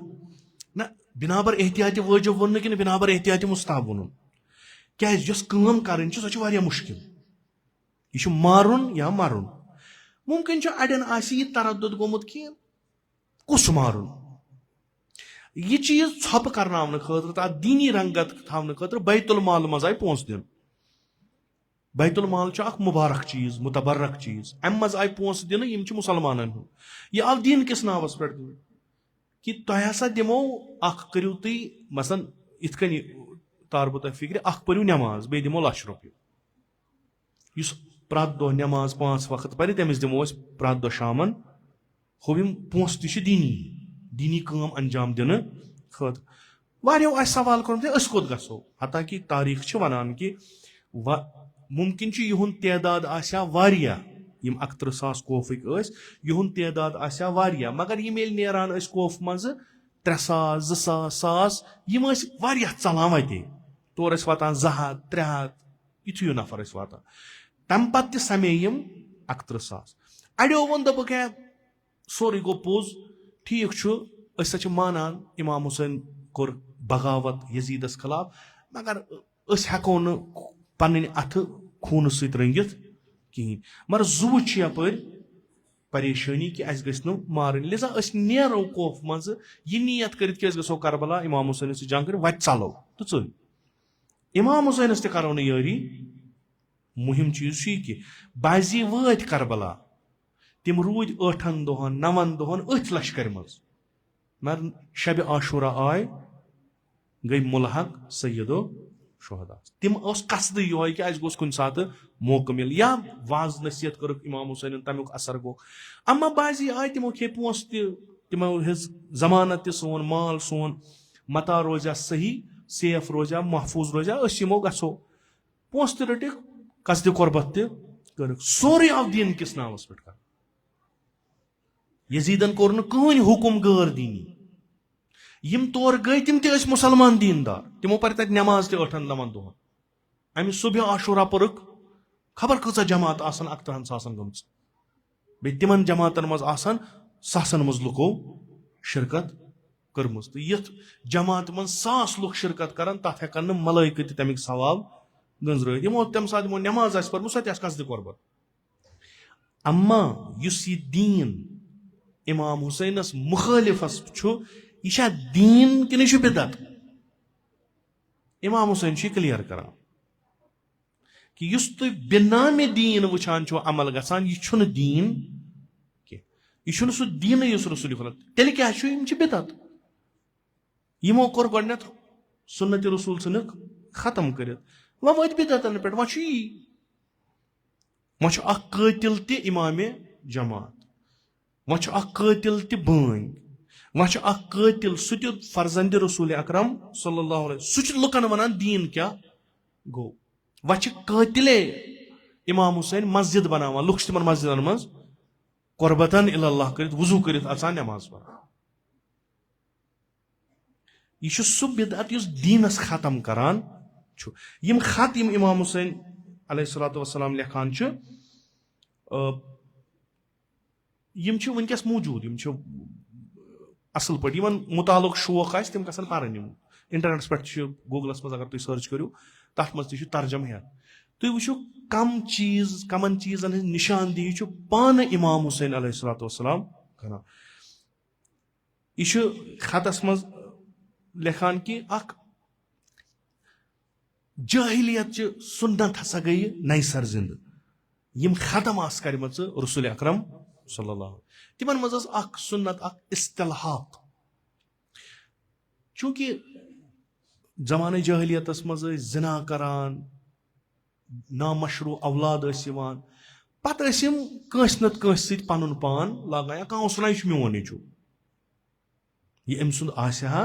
ना बिनाबर एहतियात वाजिब वन कि बिनाबर एहतियात मुस्ताहब वन क्या कर सह मुश्किल यह मारुन या मरुन मुमकिन अड़न यह तरद्दुद गोमुत कि कुस मारुन यह चीज छप करना खतर दीनी रंगत थवन खतर बैतुल माल मज आय पोंस दिन बैतुल माल मुबारक चीज मुतबरक चीज अम मज आय पोंस दिन मुसलमान हूँ यह आव दीन किस नावस पे कि तुम हसा दिमो करू तुम मसन इत कन तार बह तुम फिक्र पर्यु नमाज बे दिमो ₹1,00,000 प्रत दह नमाज 5 वक्त पर तमिस दिमो प्रत दह शामन हम पोस दीनी काम अंजाम दिन खत वारियो सवाल कर कोत गो हता कि तारीख वनान कि मुमकिन युन तदाद यम 61,000 कोफिक युन तदाद आया मगर यम नेरान कोफ मज 3,000 2,000 यम चलान वते तोर वातान 200 300 यु नफर वातान तम पे समे यम 61,000 अड़ो वो दोप क्या सोरे गो पोज ठीक मानान इमाम हुसैन कोर बगावत यजीदस खिलाफ मगर हेको न पन अथ खून सत रंगित कहें मगर जू यप परेशानी कि अस गस मारन लिजा नेरो खौफ मज यह नियत कर गो करबला इमाम हुसैन से जंग कर वत चलो तो चल इमाम हुसैन तरो न यारी मुहिम चीज कि बाजी वत करबला तिम रूद 8 दोहन 9 दोहन अथ लश्कर मज मगर शब आशूरा आय गई मुलहक सैयदो शुहदा तिम कसद यो कि अस गोस कुन सात मौका मिल या वाज नसीहत कर इमाम हुसैन तमुक असर गो अम्मा बाजी आय तिमो खे पोस तिमो हिज जमानत सोन माल सोन मता रोजा सही सेफ रोजा महफूज रोजा यमो गो पोस रट कसद कुर्बत कर सोरे आव दीन किस नावस पे कर यजीदन कोर कहन हुकुम गैर दीनी यम तौर गई तिम ते मुसलमान दीनदार तिमो पर तत नमाज ते 8 9 दोहन अमि सुबह आशूरा पर्क खबर कचा जमात आसन 8 सासन गम बे तिमन जमातन मज आसन सासन मज लुको शिरकत करमस तो यथ जमात मन 100 लुक शिरकत करन तथ हेकन मलाइका ते तमिक सवाब गंजर यमो तम साथ यमो नमाज आस पर सत कसद कुर्बत अम्मा युस यह दीन इमाम हुसैनस मुखालिफस छु यह दीन कि नहीं बिदत इमाम हुसैन क्लियर कर कि युस तु बिनामे दीन वुचान अमल गसान यह दीन यह सह दीन युस रसूल खुदा तेल क्या बिदत यमो कोर गोडनेथ सुन्नत रसूल सनक खत्म कर वत बिदतन पे वह कातिल ते इमाम जमात वह कातिल ते बांग वह कातिल सह फर्जंद रसूल अकरम सल्लल्लाहु अलैहि सह लुकन वनान दीन क्या गो वह कातिले इमाम हुसैन मस्जिद बनावान लुक तिमन मस्जिदन मज कुर्बतन इल्लल्लाह कर वजू कर अचान नमाज पर यह सह बिदअत युस दीनस खत्म करान यम खत यम इमाम हुसैन अलैहिस्सलातु वस्सलाम लिखान यम वनकस मौजूद यम असल पे मुतालुक शौक आस तम गसन पारन इंटरनेट्स पे गूगलस मज अगर तुम सर्च करो तथ मज तर्जम हेत तुम वो कमन चीजन हज निशानदेही पान इमाम हुसैन अलैहिस्सलातु वस्सलाम कर यह खतस मज लिखान कि जाहिलियत सुन्नत हसा गई नई सरजिंद यम खत्म आस करम रसूल अकरम सल्लल्लाहु तिमन मज सुन्नत इस्तिलहाक चूंकि जमाने जाहिलियतस मज जिना करान नामशरू औलाद पत कंस नत कंस सत पनुन पान लागान या कह वन यह मोन यह अम सुंद आसा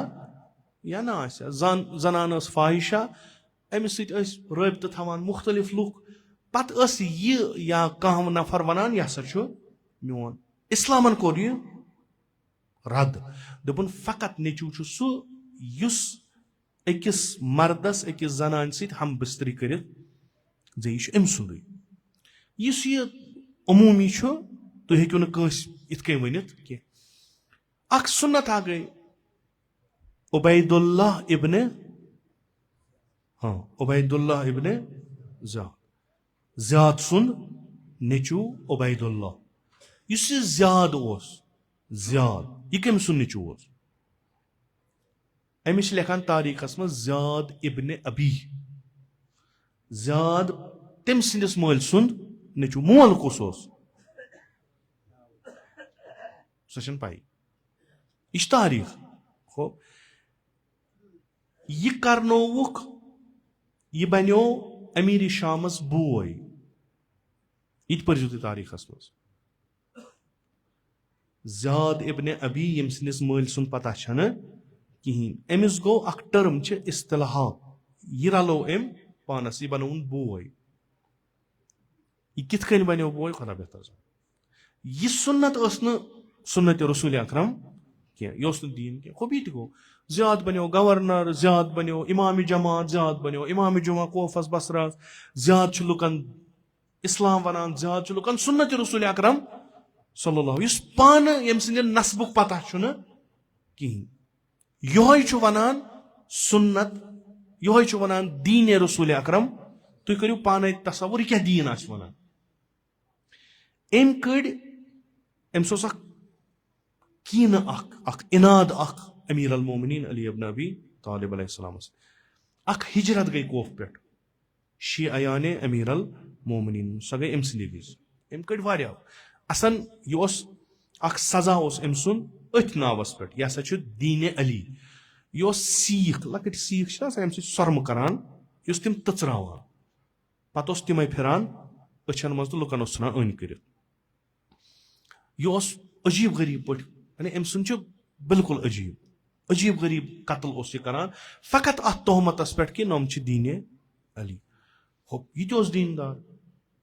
या ना आसा जनान फाहिशा अमिस रबत थवान मुख्तलिफ लुक पत यह या कह नफर वनान यह हसा मोन इस्लामन कोर यह रद दोपन फकत नेचू सह युस अकिस मर्दस अकिस जनान सत हम बिस्तरी कर यह अम सुंद इस यह अमूमी तुम हेक्यू नस इत वनित कह सुन्नत आ गई उबैदुल्लाह इब्ने उबैदुल्लाह इब्ने ज़ियाद सुन नेचू उबैदुल्लाह इस ज़ियाद ज़ियाद यह कम सुन नेचू अमिस लिखान तारीखस मज ज़ियाद इब्ने अबी ज़ियाद तम सिंदिस मल सुंद नेचू मोल कुस सह पाई यह तारीख खो यह करनोवुक यह बनो अमीर शामस बोय इत पर तारीखस मज ज़ियाद इब्ने अबी यम सिंदिस मल सुन पता कहीं अमिस गो अख टर्म इस्तिलाहा यह रलो अम पानस यह बनोन बोय यह कित कन बनो बोय खुदा बेहतर यह सुन्नत सुन्नत रसूल अकरम कह दीन कह खूबी गो ज़ियाद बनो गवर्नर ज़ियाद बनो इमाम जमात ज़ियाद बनो इमाम जुमा कोफस बसरा ज़ियाद लुकन इस्लाम वनान ज़ियाद लुकन सुन्नत रसूल अकरम सल्लल्लाहु इस पान यम सिंद नस्बुक पता कहीं यह वनान सुन्नत यह वनान दीन रसूल अकरम तुम करू पान तस्वुर क्या दीन वनान अम कड़ अम्स ओस कीन इनाद अमीर अल मोमिनीन अली इब्न अबी तालिब अलैहिस्सलामस हिजरत गई कोफ पे शी अयाने अमीर अल मोमिनीन सो गई अम सदि विज अम कड़ वारिया असन यह सजा अम सुन अथ नावस पे यह हसा दीन अली यह सीख लकट सीख अम सर्म करान तम तचरावान पत तमें फिरान अछन मज तो लुकन ठान अन कर यह अजीब गरीब पे यानी अम सुन बिल्कुल अजीब गरीब कत्ल यह करान फ़कत अत तोहमतस पे कि नम दीन अली यह दीनदार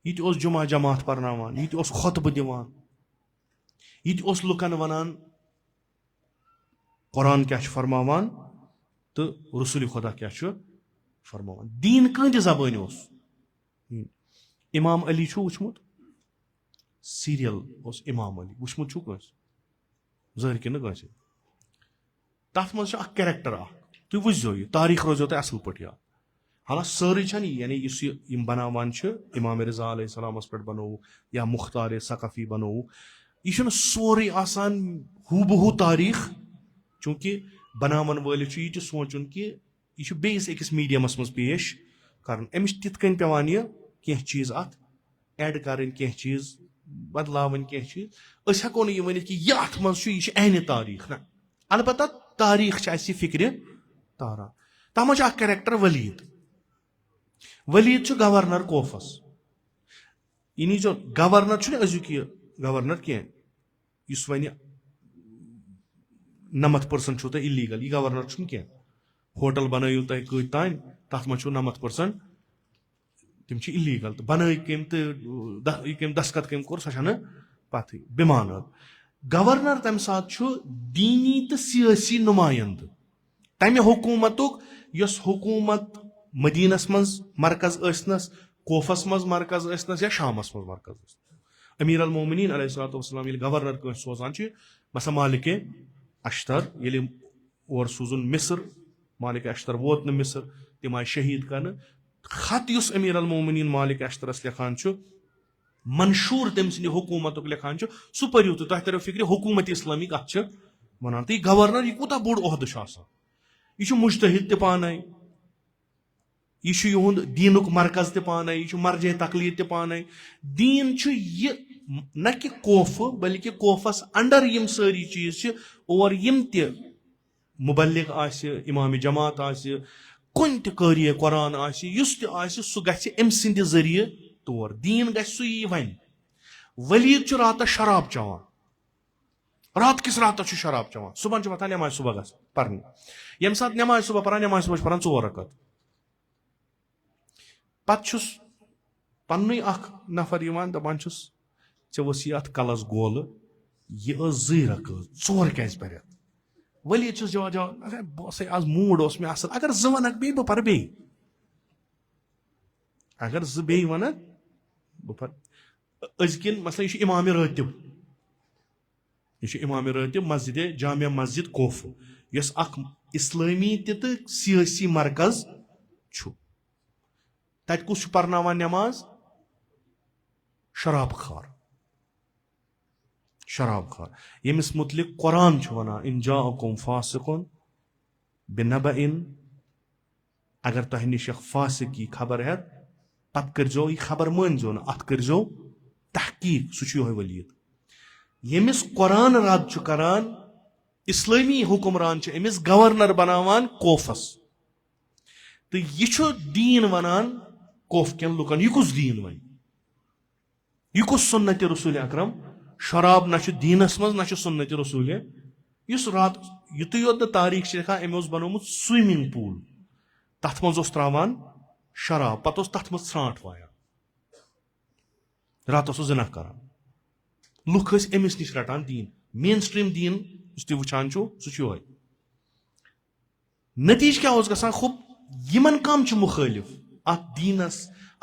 यह जुमा जमात पर्नावान यह खुतबह दिवान यह लुकन वनान कुरान क्या फरमावान तो रसूल खुदा क्या फरमावान दीन कंद जबान इमाम अली वुचमुत सीरियल इमाम अली वुचमुत कस जहर कि कस तथ मज कैरेक्टर तुम वो यह तारीख रोजो तुम असल पे याद हाला सारी यानी बनावान इमाम रजा अलैहिस्सलामस पे बनो या मुख्तार सकफ़ी बनो यह सोरे आसान हूबहू तारीख चूंकि बनावन वाल यह सोचुन कि यह बेस अकिस मीडियमस मज पेश कर अमिस तित कन पेवान यह कह चीज अत एड कर कह चीज बदलावन कह चीज अस हेको न वन कि यह अत मज यह अहन तारीख ना अलबत्ता तारीख फिक्र तारा तथ मज कैरेक्टर वलीद गवर्नर कोफस यानी जो गवर्नर अजुक यह गवर्नर कह वन 90% छो इलीगल यह गवर्नर कह होटल बनू तुम कत तान तथ मज 90% तम इलीगल तो बन कम तो दस्खत कम कोर सह पत बिमान गवर्नर तम सात दीनी तो सियासी नुमाइंद तमें हुकूमत हुकूमत मदीनस मज मरकज असनस कोफस मज मरकज असनस या शामस मज मरकज अमीर अल मोमिनीन अलैहिस्सलाम गवर्नर कह सोजान मसा मालिक अश्तर ये और सूजुन मिस्र मालिक अश्तर वोत न मिस्र तम आय शहीद कर खत अमीर अल मोमिनीन मालिक अश्तरस लिखान मंशूर तम सद हुकूमत लिखान सह परू तो तुम तरो फिक्र हुकूमत इस्लामी कत वन तो यह गवर्नर यह कूत बोड़ ओहद यह मुजतहिद त पान यह दीनुक मरकज त पान यह मरज तकलीद त पान दीन यह न कि कोफ बल्कि कोफस अंडर यम सारी चीज और यम त मुबल्लिग इमाम जमात कुन त कारी कुरान सह गि अम सद जरिए तौर दीन गई वन वलीद रात शराब चवान रात किस रात शराब चवान सुबह वथान नमाज सुबह पर्न यम सात नमाज सुबह पान नमाज सुबह पान 4 रकत पत पन्न नफर दपान ऐ वस यह कलस गोल यह 2 रकत 4 क्या पर वलीद जवाब बस आज मूड मे असल अगर 2 वनक बे बह पर बे अगर 2 बे वनक बह पर अजकिन मसलन यह इमाम रातिब यह इमाम रातिब मस्जिद जामिया मस्जिद कोफ यस इस्लामी तो सियासी मरकज तत कुछ पर्नावान नमाज शराब खार यमिस मुतलिक कुरान वना इन जाअकुम फासिकुन बिनबइन अगर तह निश फासिक की खबर है पत करजो यह खबर मानजो न अत करजो तहकीक सह वलीद यमिस कुरान रद करान इस्लामी हुक्मरान अमिस गवर्नर बनावान कोफस तो यह दीन वनान कोफ कन लुकन यह कुछ दीन वन यह कुछ सुन्नत रसूल अकरम शराब ना दीनस मज ना सुन्नत रसूल इस रात युत योत तारीख लिखा अमे बनोमुत स्विमिंग पूल तथ मज त्रावान शराब पत तथ मज त्राट वायान रात जिना करान लुख अमिस निश रटान दीन मेन स्ट्रीम दीन वुचान सह नतीज क्या गसान खूब यमन कम मुखालिफ अत दीनस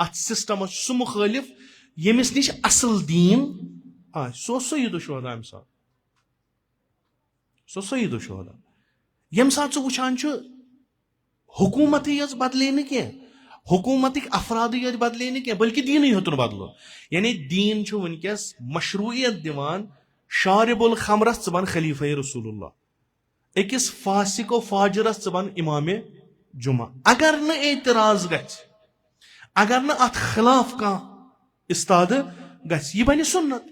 अत सिस्टमस सह मुखालिफ यमिस निश असल दीन सह सईद शुहदा अम सात सह सईद शुहदा यम सात वुचान हुकूमत बदले न कह हुकूमत अफराद बदले न कह बल्कि दीन होतन बदलो यानी दीन वनकस मशरूयत दिवान शारिबुल खमरस बन खलीफा रसूलुल्लाह, अकिस फासिको फाजरस बन इमाम जुमा। अगर न एतराज गछ, अगर न अत खिलाफ का इस्ताद गछ, यह बन सुन्नत।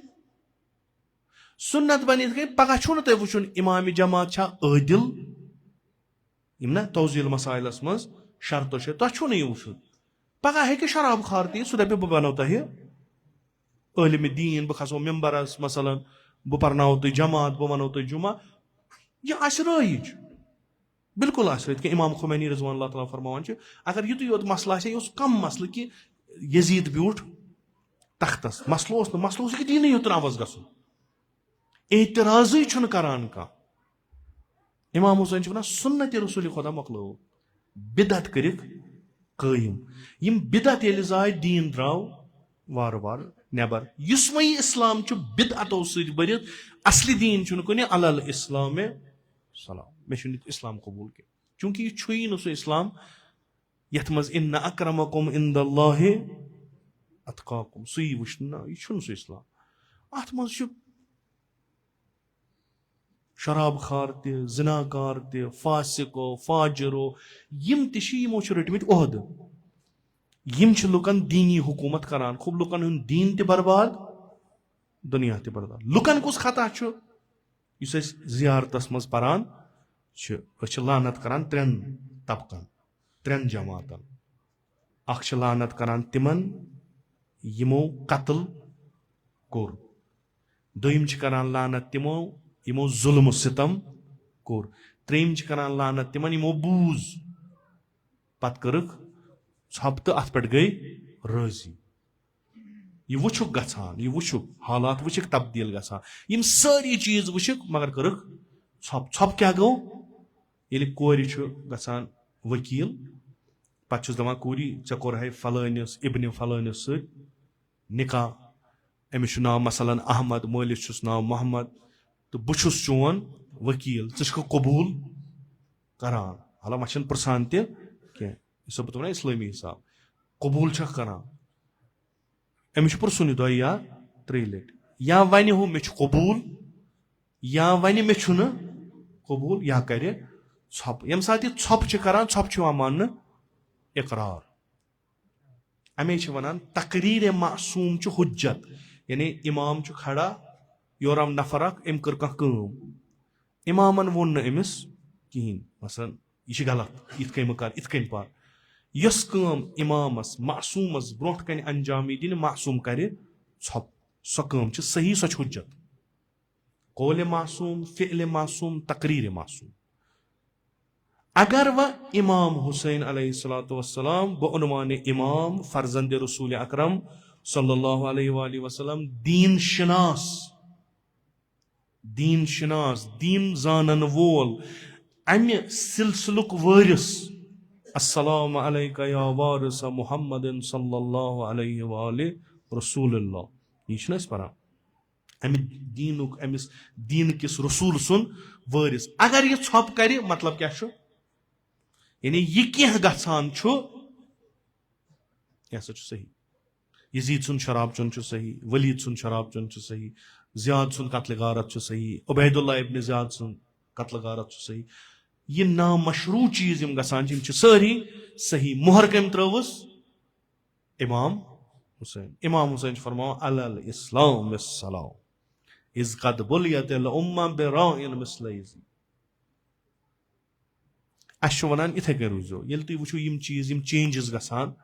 सुन्नत बन पगह छो तुम वुचुन इमाम जमात आदिल ना तौजील मसाइलस मज शर्तो तुम छो यह वुचुन। पगह हे शराब खार ती सह दप बह बनो तुह आलिम दीन, बह खसो मेम्बरस मसलन, बह पर्नाओ तुम जमात, बह वनो तुम जुमा, यह राइज बिल्कुल रही इमाम खुमैनी रज़वान अल्लाह तआला फरमान अगर युत योत मसला यह कम मसल कि यजीद ब्यूठ तख्तस, मसल कि दीन योत अवज गन, एतराज़ करान कह। इमाम हुसैन वन सुन्नत रसूल खुदा मकलो, बिदत कर कायम। यम बिदत ये जाय दीन द्राव वार वार नबर। युस वही इस्लाम बिदअतो सत भरित, असली दीन कुन अलल इस्लाम सलाम, मे इस्लाम कबूल के, चूंकि यह छुई न सह इस्लाम यथ मज इन्न अक्रमकुम इंदल्लाहि अतकाकुम, सही वुचन यह सह इस्लाम। अत मज शराब खार त, जिनाकार त, फासिको फाजरो, यम तमो रटमित ओहद, यम लुकन दीनी हुकूमत करान, खूब लुकन हुन दीन त बर्बाद, दुनिया त बर्बाद। लुकन कुस खता इस जियारतस मज परान लानत करान त्रेन तबकन, त्रेन जमातन। अख लानत करान तिमन यमो कत्ल कोर, दोयम करान लानत तिमो यमो जुल्म सितम कोर, त्रेम करान लानत तिमन यमो बूज, पत करक छप तो अत पे गई राजी। यह वुचुक गछान, यह वुचुक हालात वुचक तब्दील गछान, यम सारी चीज वुचक मगर करक छप। छप क्या गो ये कोर गछान वकील, पे दपान कूरी ऐ कोर फलानिस इब्न फलानिस सत निकाह, अमिस नाव मसलन अहमद, मालिस नाव मोहम्मद, तो बुछुस चोन वकील, ऐ कबूल करान, हाला मे प्रसान तह कह बह इस्लामी हिसाब कबूल करान। अमिस पुरसन दो या 3 लट, या वन हूँ मे कबूल, या वन मे कबूल, या कर छप। यम सात यह छप करान, छप मान इकरार। अमे वन तकरीर मासूम हुज्जत, यानी इमाम खड़ा योरम नफर अम कर कम, इमामन वोन अमिस कहें मसलन यह गलत, इत कन कर, इत कन पर, यस कम इमामस मासूमस ब्रोह कन अंजामी दिन मासूम कर छप, सो कम सही, सो हुज्जत। कौल मासूम, फ़िल मासूम, तकरीर मासूम। अगर वह इमाम हुसैन अलैहिस्सलातु वस्सलाम बउनवान इमाम फर्जंद रसूल अकरम सल्लल्लाहु अलैहि वसल्लम दीन शनास, दीन शनास, दीन जानन वोल, अम्य सिलसिलुक वारिस, अस्सलामु अलैका या वारिस मुहम्मदिन सल्लल्लाहु अलैहि वाले रसूलुल्लाह, यह परान अमि दीनुक, अमिस दीन किस रसूल सुन वारिस। अगर यह छप कर मतलब क्या यानी यह कह गछान यह सही, यजीद सुन शराब चुन सही, वलीद सुन शराब चुन सही, ज़ियाद सुन कत्ल गारत सही, उबैदुल्लाह इब्न ज़ियाद सुन कत्ल गारत सही। यह नामशरू चीज यम गछान सारी सही। मुहर कम त्रवस इमाम हुसैन। इमाम हुसैन फरमाओ अलल इस्लाम सलाम इज कद बुलियत अल उम्मा बिराइन मिस्ल यज़ीद। अश वनान इथे कन रूजो, ये तुम वो यम चीज यम चेंजेस गछान,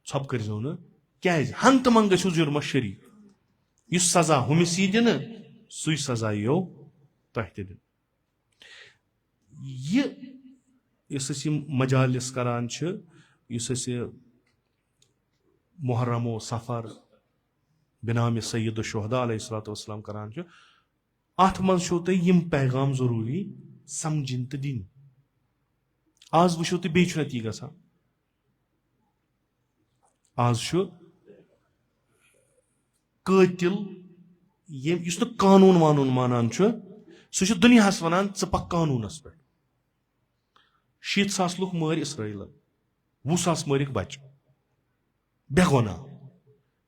छप करो न क्या हन तमन गो जुर्म शरीक, इस सजा हुमिस यी दिन सु सजा यो तह दिन। यह मजालिस करान मुहर्रम सफर बिनाम सैयद शुहदा अलैहिस्सलातु वस्सलाम करान, अत मज तुम पैगाम जरूरी समझन तो दिन। आज वो तो बेच ती गसा, आज कातिल इस कानून वानून मानान सह दुनियास वनान च पक कानूनस पे। 70,000 लुक मार इसराइल, 20,000 मारिक बच बेगुना।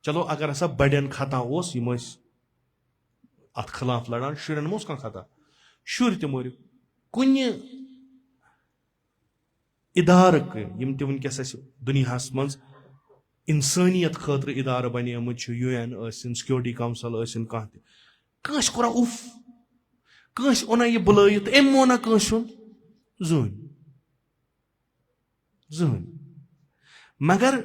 चलो अगर हसा बड़न खता यम अत खिलाफ लड़ान शुरन मोस कह खता शुर ते मर कुन इदार यम ते वनकस दुनिया मज इंसानियत खतर इदार बनेमुत UN सिक्योरिटी काउंसिल कह कोरा उफ कस ओना यह बुलायत अम मोना कसन जन जन मगर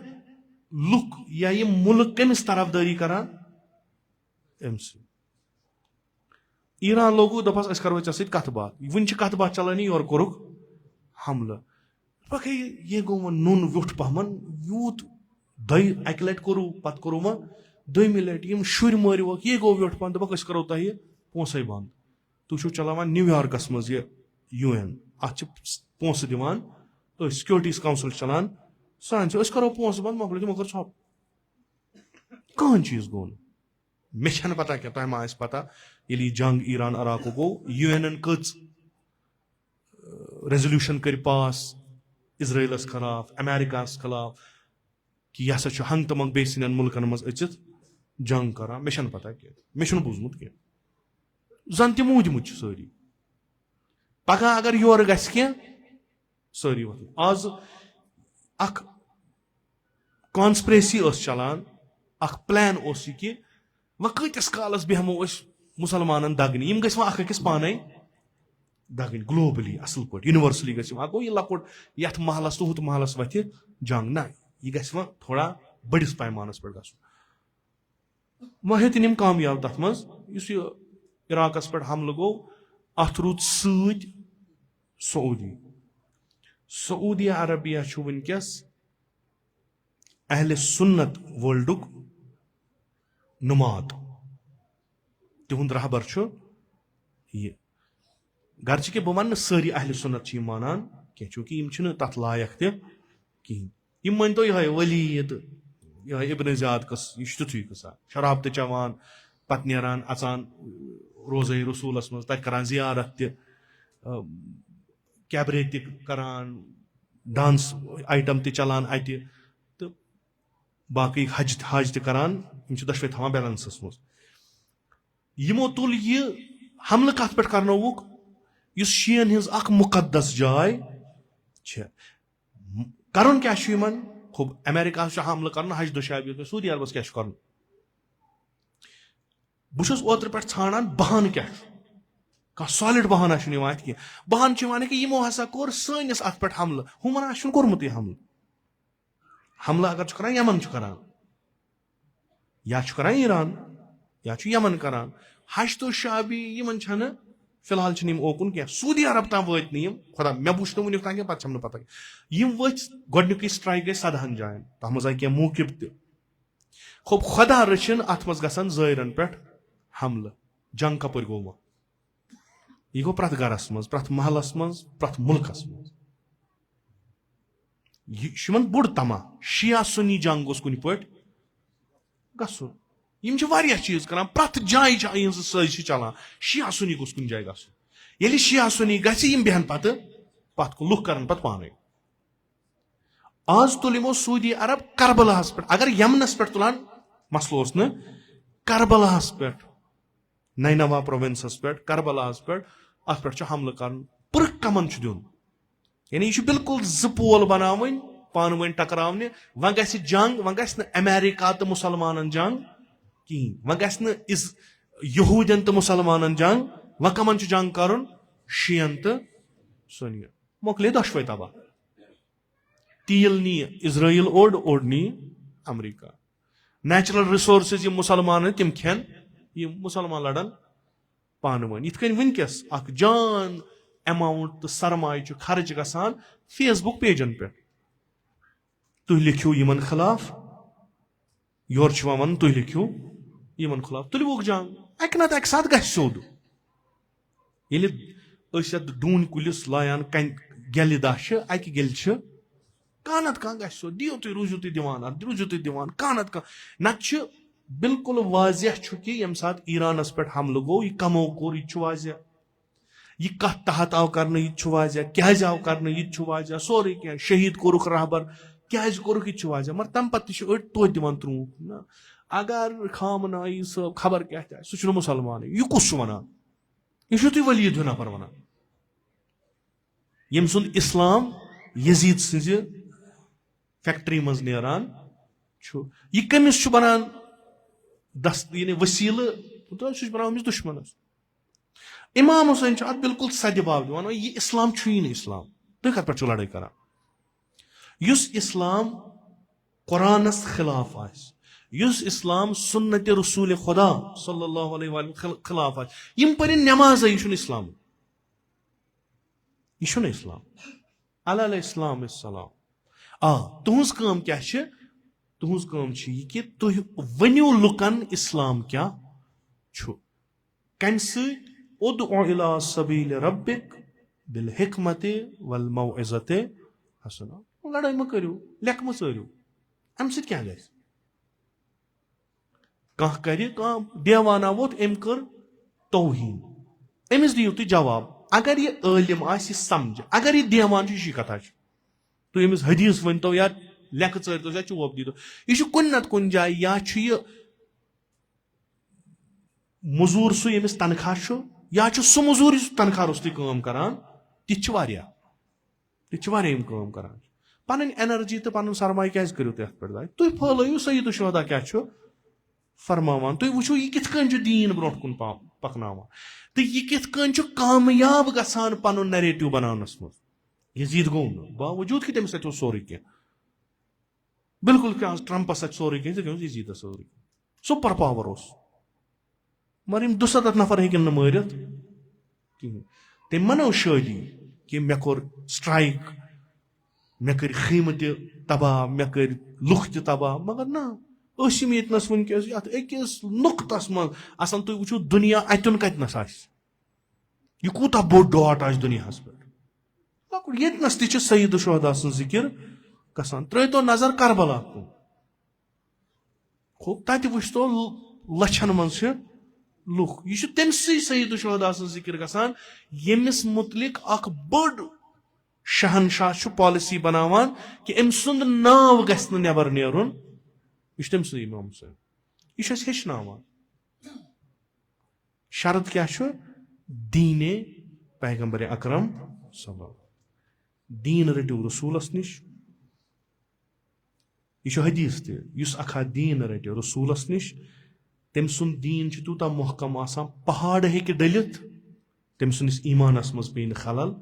लुक या ये मुल्क कमिस तरफदारी करान अम ईरान लोगो दपस अस करो ऐसे कथ बात वन कथ बात चलानी और कोरुक हमला पक ये गो नुन व्युठ पहमन यूत दई अक लट कोरु पत कोरु मा दोम लट यम शुर मारिव ये गो व्युठ पहन दपक अस करो तह पोंसे बंद तुम चलान न्यूयॉर्कस मज ये UN अत पोंस दिवान तो सिक्योरिटीज काउंसिल चलान सान करो पोंस बंद मकल तमो कर छप कौन चीज गो मे पता क्या तुम मा पता ये जंग ईरान अराको गो UN कच रेजोल्यूशन कर पास इजराइलस खिलाफ अमेरिकास खिलाफ कि यह हसा हंग तमंग बेसिन मुल्कन मज अचित जंग करा मे पता क्या मे बूजमुत क्या जन तह मूदमुत सारी पगह अगर योर गस सारी वत आज अख कॉन्स्पिरेसी चलान अख प्लान यह कि वह कतिस कालस बेहमो मुसलमान दगन यम गस अख अकिस पाने दगन ग्लोबली असल पे यूनिवर्सली गो यह लकुट यथ महलस तो हुत महलस वथ जंग ना यह गस थोड़ा बड़िस पैमानस पे वह हेतन कामयाब तथ मज इराकस पे हमल गो अथ रूद सऊदी सऊदी अरबिया वनकस अहले सुन्नत वर्ल्डुक नुमाद तिहुंद रहबर यह गर्च के बह वन सारी अहले सुन्नत मानान क्या चूंकि तथ लायक तह मन तो यह वलीद यह इब्न ज़ियाद कस यह तुथु कसा शराब त चवान पत नेरान अचान रोज़े रसूलस मज तत करान जियारत कैबरे करान डांस आइटम त चलान अत तो बाकी हज करान दशवे थवान बैलेंसस मज यमो तुल यह हमल कत पे करनोवुक युस शियन हिज अख मुकद्दस जाय करन क्या खूब अमेरिका हमल कर हज दुशाबी सऊदी अरबस क्या कर बहुत ओतर पे छाड़ान बहान क्या कह सॉलिड बहाना अत बहान कि यमो हसा कोर सनिस अत पे हमल हम वन कोर्मुत हमल हमल अगर करान यमन करान या करान ईरान या यमन करान हज तो शाबी यमन फिलहाल ओकुन क्या सऊदी अरब ताम वत खुदा मे वुच नुक तान क्या पे पता यम वत गोडनुक स्ट्राइक गई 17 जायन तथ मज आई क्या मौकब खूब खुदा रचिन अत मज गसान ज़ायरन पे हमल जंग कपर गो यह गो प्रथ गरस मज प्रथ महलस मज प्रथ मुल्कस मज यह बोड़ तमा शिया सुन्नी जंग गोस कुन पे गसन यम चीज करान प्रथ जाय साजिश चलान शिया सुनी गोस कुन जाय गल शिया सुनी गम बेहन पत लुक कर पत पाने आज तुल यमो सऊदी अरब करबलाहस पे अगर यमनस पे तुलान मसल न करबलाहस पे नैनवा प्रोविंसस पे करबलाहस पे अत पे हमल कर पुर कमन दिन यानी यह बिल्कुल जोल बनावन पान वन टकरावने वन गस जंग वन गस अमेरिका तो मुसलमान जंग कहें वन गस यहूदन तो मुसलमान जंग वन कमन जंग कर शियन तो सुनियन मोकले दशवे तबाह तील नी इजराइल ओड नी अमरीका नेचुरल रिसोर्सेज मुसलमान तम खेन ये मुसलमान लड़न पान वन इत वनकस अख जान अमाउंट तो सरमाय खर्च गसान फेसबुक पेजन पे तुह लिखियो यमन खिलाफ योर वन तुह लिखियो यमन खिलाफ तुलवुक जंग अक नत अक साथ गस सोद ये डून कुलिस लायान गेल दह अक गेल कह नत कह गस सो दियो तुम रूजू तुम दिवान रूजू तुम दिवान कह नत कह नत बिल्कुल वाजिह कि यम सात ईरानस पे हमल गो यह कमो कोर यह वाजिह यह कत तहत आव कर यह वाजिह क्या आव कर यह वाजिह सोरे क्या शहीद कोरुख रहबर क्या कोर्क वजह मगर तम पे अड़ दिवान त्रूक ना अगर खामन आई सब खबर क्या सह मुसलमान यह कुस वन यह तुम वलीद नफर वन यम सुन इस्लाम यजीद सज फैक्ट्री मज नेरान यह कमिस बनान दस्त यानी वसील सह बनान दुश्मन इमाम हुसैन अत बिल्कुल सदबाव दिवान यह इस्लाम ही इस्लाम तुम कत पे लड़ाई करान युस इस्लाम कुरानस खिलाफ युस इस्लाम सुन्नत रसूल खुदा सल्लल्लाहु अलैहि वसल्लम खिलाफ यम पर नमाज यह इस्लाम यह इस्लाम अल इस्लाम सलाम तुहज काम क्या तुहज काम कि तुह वनु लुकन इस्लाम क्या कम उदउ इला सबील रब्बिक बिल हिकमत वल मौइज़त हसना लड़ाई मा करू लेख मा चरू अम सत क्या गस कह कर देवाना वोत अम कर तौहीन अमिस दियो तुम जवाब अगर यह आलिम समझ अगर यह देवान यह कथा तुम अमिस हदीस वन तो या लेख चरतो या चोप दी यह कुन नत कुन जाए या मजूर सह यमिस तनख्वाह या सह मजूर तनख्वाह रोस्तु काम करान तिथ करान पन एनर्जी तो पन सरमाय क्या करू पे तुम फैलू सईद शुहदा क्या फरमान तुम वो यह कित दीन ब्रो कुन पकना तो यह कित कामयाब गसान पन नरेटिव बनानस मज यजीद गो बावजूद कि तमिस अत सोरे कह बिल्कुल क्या ट्रंपस अत सोरे कह यजीदस सोरे सुपर पावर मगर यम 200 नफर हेकन मारित कहें तम मनो शादी कि मे कोर स्ट्राइक मे कर खीम तबाह मे कर लुख तबाह मगर ना यतनस वनकस अकिस नुक्तस मन तुम वो दुनिया अतुन कतनस यह कूत बोड़ डॉट दुनिया पे यतनस तह सईद शुहदा जिक्र गसान त्रो नजर करबला तत वो तो लछन मन लुख यह तमसी सईद शुहदा जिक्र गसान यमिस मुतलिक बड़ शहनशाह पॉलिसी बनावान कि अम सुंद नाव गस नबर नेरुन यह तमसी इमाम हुसैन यह हेचनावान शर्त क्या दीने पैगंबर अकरम दीन रटू रसूलस निश यह हदीस तुस अखा दीन रटो रसूलस निश तम सुन दीन तूता महकम आसान पहाड़ हेकि डलित तम सुनिस ईमानस मज पे खलल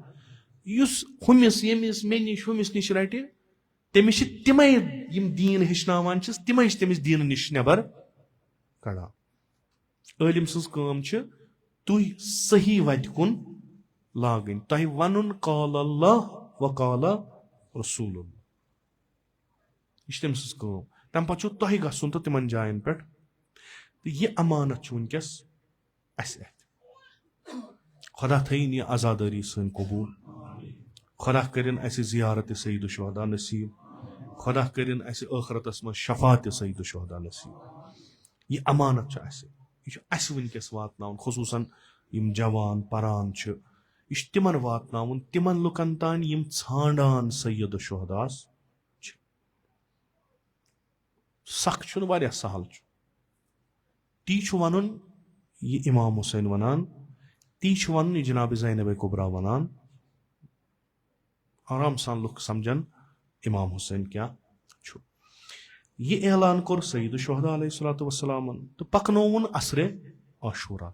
युस हुमिस यमिस मे निश हुमिस निश रटे तमिस तिमे यम दीन हेचनावान तिमे तमिस दीन निश नबर कड़ान आलिम सज काम तुह सही वत कुन लागन तह वन काल अल्लाह व काल रसूल यह तम सज काम तम पे तह गसन तो तिमन जायन पे तो यह अमानत वनकस खुदा थन यह आज़ादारी सन कबूल खुदा करिन जियारत सईद शुहदा नसीब खुदा करिन आखरतस मज शफात सईद शुहदा नसीब यह अमानत यह वनकस वातनाउन खुसूसन यम जवान परान यह तिमन वातनाउन तिमन लुकन तान यम छांडान सईद शुहदास सख वारिया सहल ती वन यह इमाम हुसैन वनान ती वन यह जनाब ज़ैनब कुबरा वनान आराम सान लुक समझन इमाम हुसैन क्या यह ऐलान कोर सईद शुहदा अलैहिस्सलातु वस्सलाम तो पकनोवन असरे आशूरा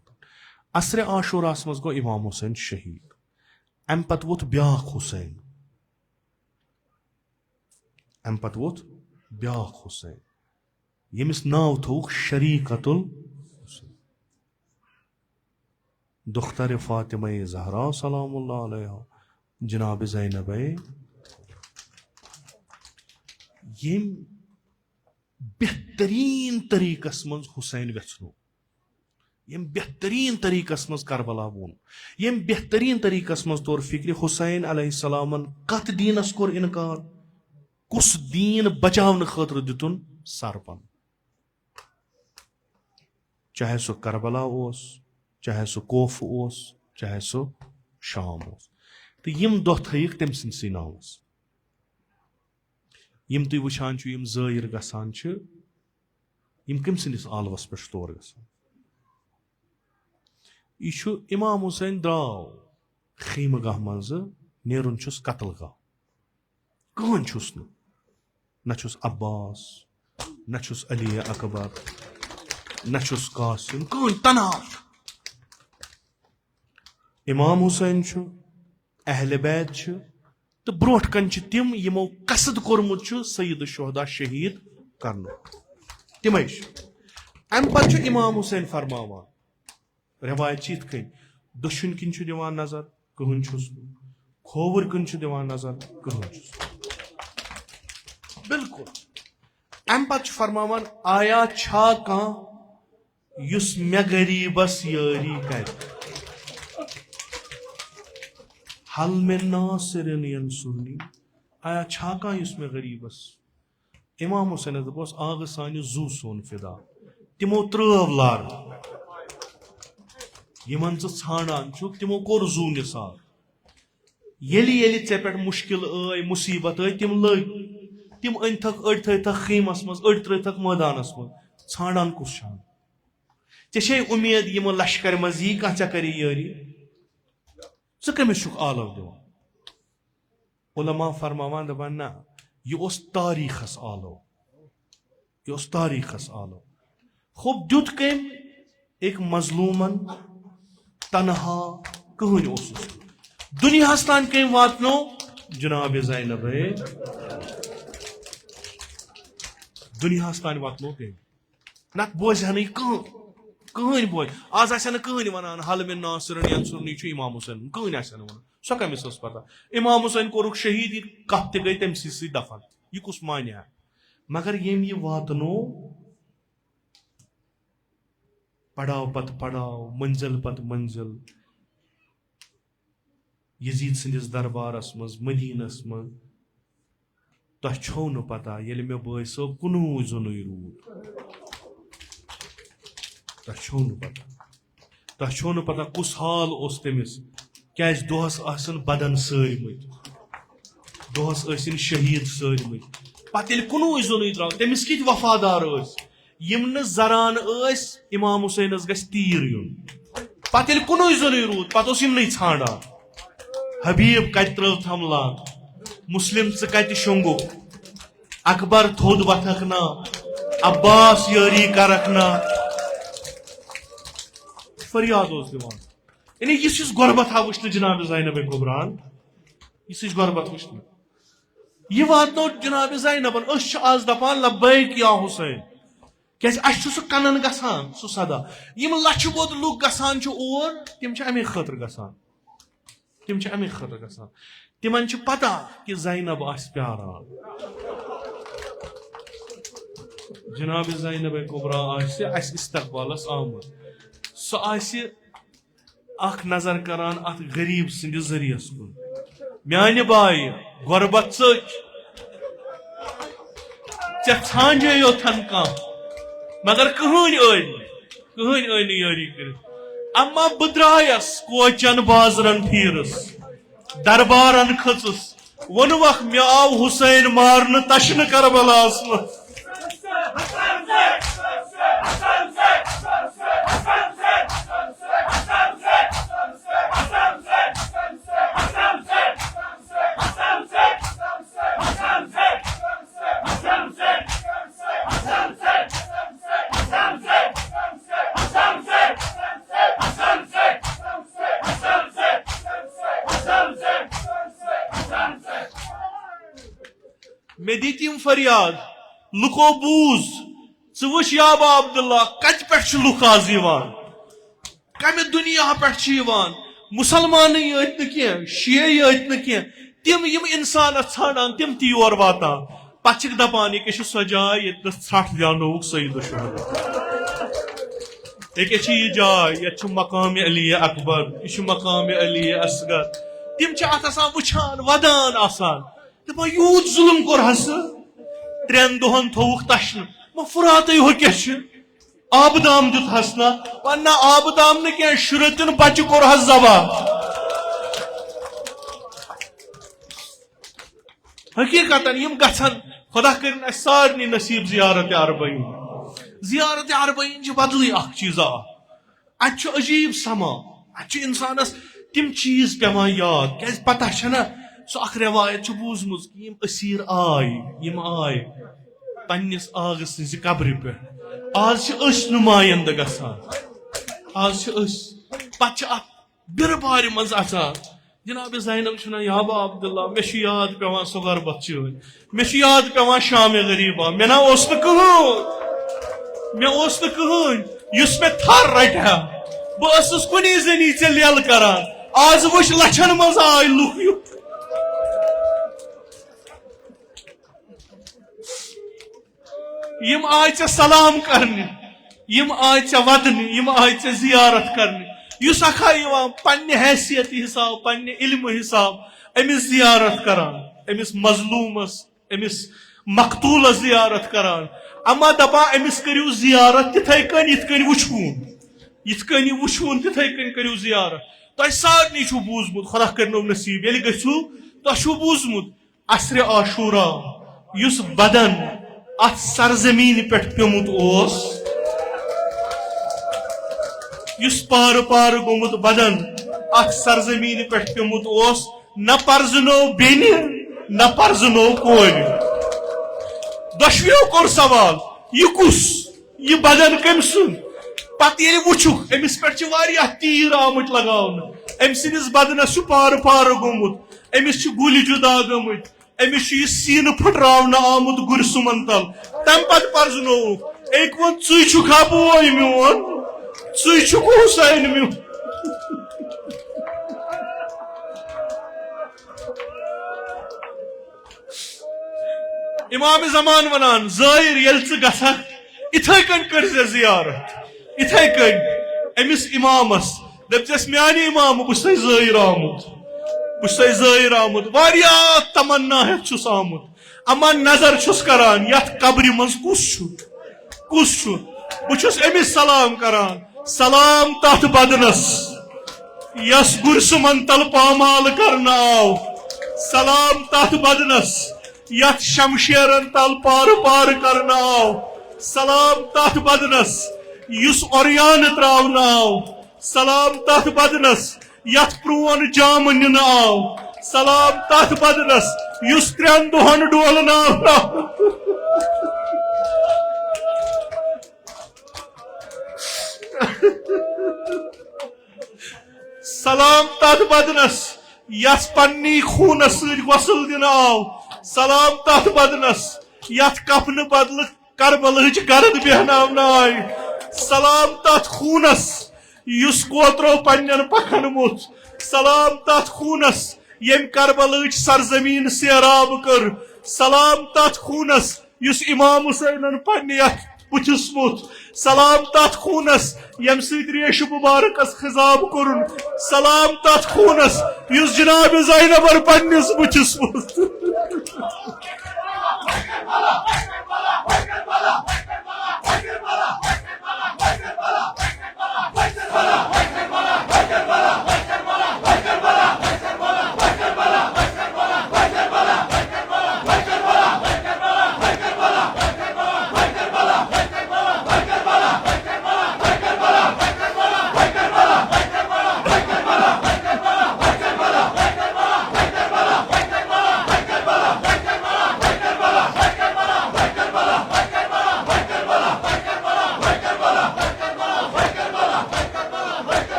असरे आशूरास मज गो इमाम हुसैन शहीद अम पत वोत ब्याख हुसैन अम पत वोत ब्याख हुसैन यमिस नाव थोक शरीकतुल दुख्तर फातिमा ज़हरा सलामुल्लाह अलैहा जनाब ज़ैनब यम बेहतरीन तरीकस मज हुसैन वेचनो यम बेहतरीन तरीकस मज करबला वोन यम बेहतरीन तरीकस मज तौर फिक्र हुसैन अलैहिस्सलामन कत दीनस कोर इनकार कुस दीन बचावन खतर दितुन सरपन चाहे सो करबला ओस चाहे सो कोफ ओस चाहे सो शाम ओस तो यम दो थक तम सी नावस यम तुम वुचान यम ज़ाहिर गसान यम कम सन्दिस आलवस पे तौर गसान यह इमाम हुसैन द्राव खीम गाह मज नेरुन छुस कत्ल गाह कहन छुस न छुस अब्बास न छुस अली अकबर न छुस कासिम कहन तनहा इमाम हुसैन अहल बैत तो ब्रोट कन तिम यमो कसद कोर्मुत सईद शुहदा शहीद करन तिमे अम पे इमाम हुसैन फरमावान रवायत इत कन दशुन किन दिवान नजर कहन छुस खोवर कन दिवान नजर कहन छुस बिल्कुल अम पे फरमावान आया छा कह युस मे गरीबस यारी कर हल में नासिरन यंसुरनी आया छा कह युस मे गरीबस इमाम हुसैन दोस आग सानि जू सोन फिदा तिमो त्रव लार यमन ान तिमो कोर जू निसार येली ऐ पे मुश्किल आई मुसीबत आई तिम लग तिम अन थक अड़ थक खीमस मज अड़ त्रक मैदानस मज ान कुछ शान ऐ उम्मीद यमो लश्कर मज यी कह े करी यारी े कमिस आलव दिवान उलमा फरमावान दपान ना यह तारीखस आलव यह तारीखस आलव खूब दुत कम एक मजलूमन तनहा कहन दुनियास तान कम वातनो जनाब ज़ैनब दुनियास तान वातनो कम नत बोझ कहन बोझ आज कहन वन हल में नासिरन यंसुरनी इमाम हुसैन कहन वन सो कमिस पता इमाम हुसैन कोरुक शहीद कह त गई तम सी दफन यह कुस मान मगर यम यह वातनो पड़ाव पत पड़ाव मंजिल पत मंजिल यजीद सन्दिस दरबारस मज मदीनस मज तुह छो न पता ये मे बॉय सब कुनू जुन रूद तुह छो न पता कुस हाल उस तमिस क्या दोहस आसन बदन सारिमत दोहस आसिन शहीद सारिमत पत ये कुनू जुन द्राव तमिस कित वफादार यम न जरान इमाम हुसैनस गस तीर युन पत ये कुनू जुन रूद पत यमन ान हबीब कत त्रव थमला मुस्लिम कत शुंगु अकबर थोद वथक ना अब्बास यारी करक ना फरियाद दिवान यानी यह गुरबत हा वुचन जनाब ज़ैनब कुबरान यह गुरबत वुचन यह वातो जनाब ज़ैनबन आज दपान लब्बैक या हुसैन क्या सह कनन गसान सह सदा यम लछ बोद लुक गसान और तिम अमे खतर गसान तिमन पता कि ज़ैनब आस प्यारान जनाब ज़ैनब कुबरा आस इस्तकबालस आमद सह आख नजर करान अत गरीब सन्दिस जरियस कुन म्यान बाय गुरबत ाने योथन कह मगर कहन यारी कर अम्मा बह द्रायस कोचन बाजरन फिरस दरबारन खचस वनुवख मे आव हुसैन मारन तशन करबलास मज मे दी तिम फरियाद लुको बूज वुच याबा अब्दुल्ला कत पे लुक आज कमे दुनिया पे मुसलमान यत न शिये यत न तिम यम इंसान ान तिम त योर वातान पे दपान यह सो जाय ये ठ दियानोक सईद शुहदा यह जाय ये मकाम अली अकबर यह मकाम अली असगर तिम अत वुचान वदान आसान दपा यूत जुल्म कोर 3 दोहन थोक तशन फुरात हो क्या आबदाम दुत ना वना आबदाम न क्या शुरतन बच्चे कोर जबा हकीकतन यम गछन खुदा कर सारे नसीब जियारत अरबईन। जियारत अरबईन बदल चीज़ा अत अजीब समा अत इंसानस तिम चीज पेवान याद क्या पता ना सह रवायत बूजम कि असीर आय पन्निस आग सज कब्र पे आज नुमाइंद गसान आज पे बिर बार मज जनाब ज़ैनब या बा अब्दुल्ला मे याद पेवान सो गरबत चन मे याद पेवान शाम गरीबा मे ना कहन युस मे थर रट बस कुनी जनी ऐ लेल करान आज वुच लछन मज आय लुक यम आय ऐ सलाम करने यम आय ऐ वदने यम आय ऐ जियारत करने युस अखा पन्ने हैसियत हिसाब पन्ने इल्म हिसाब अमिस जियारत करान अमिस मजलूमस अमिस मकतूलस जियारत करान अमा दपा अमिस करियो जियारत तिथै कन यिथ कन वुछून तिथै कन करियो जियारत तोह सारनी छु बूजमुत खुदा करनो नसीब येल गछु तोह छु बूजमुत असर आशूरा युस बदन अथ सरजमीन पे पेमुत ओस युस पार पार गोमुत बदन अथ सरजमीन पे पेमुत ओस न पर्जनो बेनि न पर्जनो कोर दशवियों कोर सवाल यह कुस यह बदन कम सुन पत ये वुचुक अमिस पे तीर आमुत लगावन अम सिंदिस बदनस पार पार गोमुत अमिस गुलि जुदा गमुत अमिस सीन फुटरावन आमुत गुर सुमन तल तम पत पर्जनो एक वो चुखा बोय मोन चुक हुसैन म्योन इमाम जमान वनान ज़ाहिर येल गसक इथे कन कर जियारत इथे कन अमिस इमामस दपस म्यानि इमाम बस ज़ाहिर आमुत वारिया तमन्ना हेत आमुत अमा नजर छुस करान यथ कब्र मज कुस बुछुस अमिस सलाम करान सलाम तथ बदनस यस गुरसुमन तल पामाल करना आव सलाम तथ बदनस यथ शमशेरन तल पार पार करना आव सलाम तथ बदनस युस ओरियान त्रावना आव सलाम तथ बदनस यथ प्रोन जाम निन आव सलाम तथ बदनस युस त्रेन दोहन डोलना आव सलाम तथ बदनस यस पन्नी खून ससल दिन आव सलाम तथ बदनस यथ कफन बदल करबल गर्द बेहनावन आय सलाम तथ खूनस युस कोत्रो पन्न पखन मुत सलाम तथ खूनस यम करबल सरजमीन सैराब कर सलाम तथ खूनस युस इमाम हुसैन पन्न यथ पुछस मुत सलाम तथ खूनस यम रेश मुबारकस खिजाब कुरुन सलाम तथ खूनस युस जनाब ज़ैनबर पन्निस बुछस मुत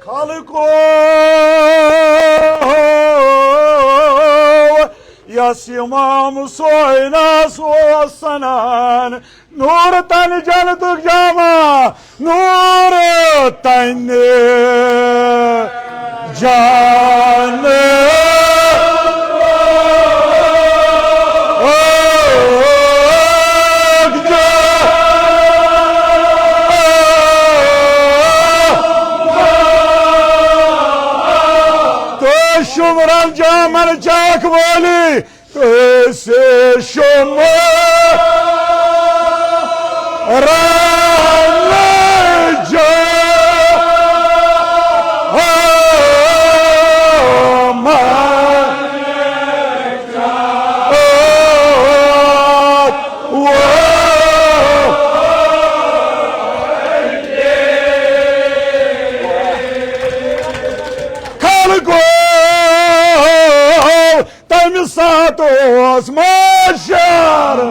खालको यस इमाम सोयना सोसनान नूर तन जन दुख जामा नूर तन जान शुमरन जामन चाक बोली कैसे शुमर ساتوس ماشر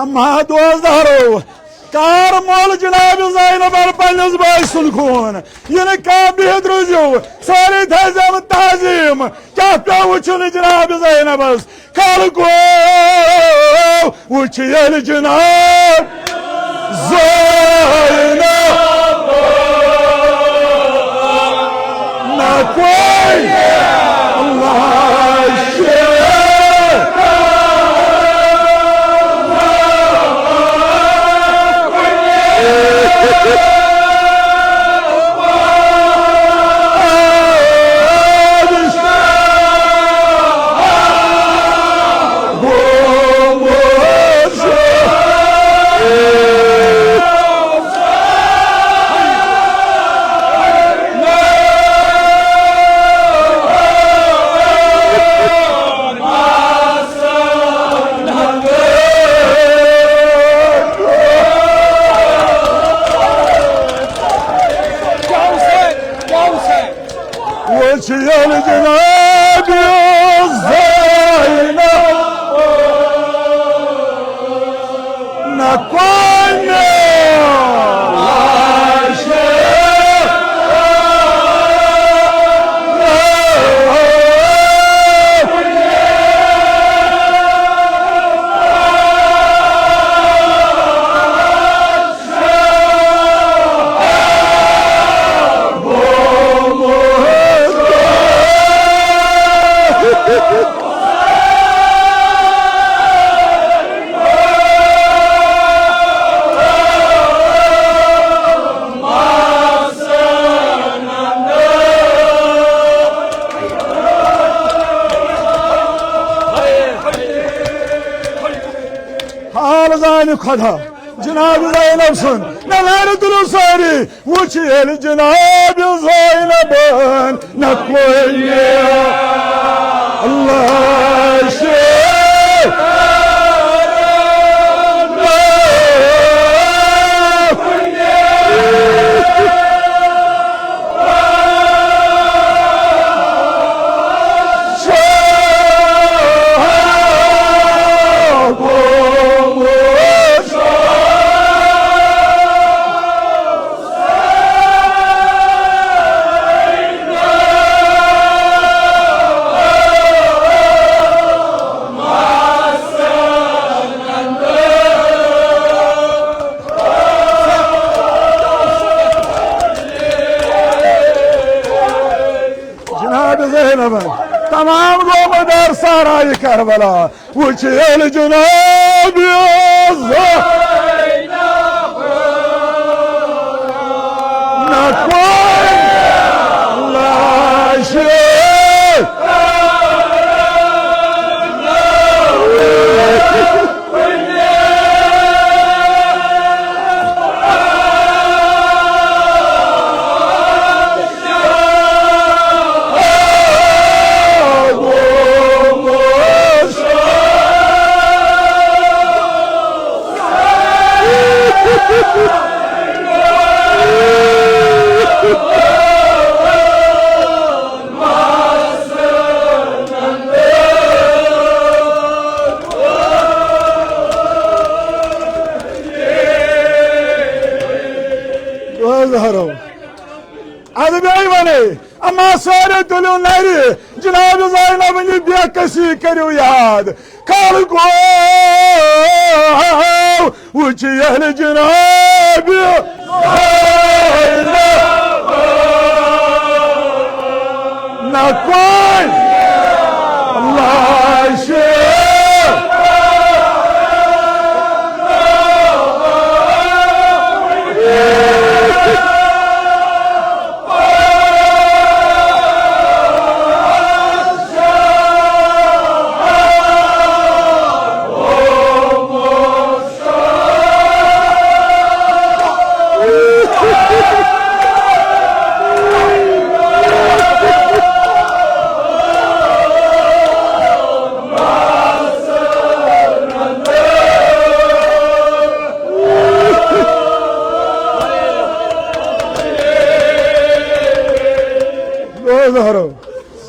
Amma dozaro kar mol Cenab Zaynab pannes baysun khun yine kabi druzu sare tazam tazim kya uchun Cenab Zaynab kal go uchiyel Cenab Zaynab na koy Allah Uchiyel Cenab Zaynab na koyne Khada Cenab-ı Zeynep sun neler durusari Uchiyel Cenab-ı Zeynep'in ne koyuyor Allah şey Oh تمام قوم در سرای کربلا وچه جناب نکن لاشه Hadi beyvane ama sonra tülünleri Cenab-ı Zeynep'in bir kesi keriyor yad kalk o uçi ehli Cenab-ı nakon Allah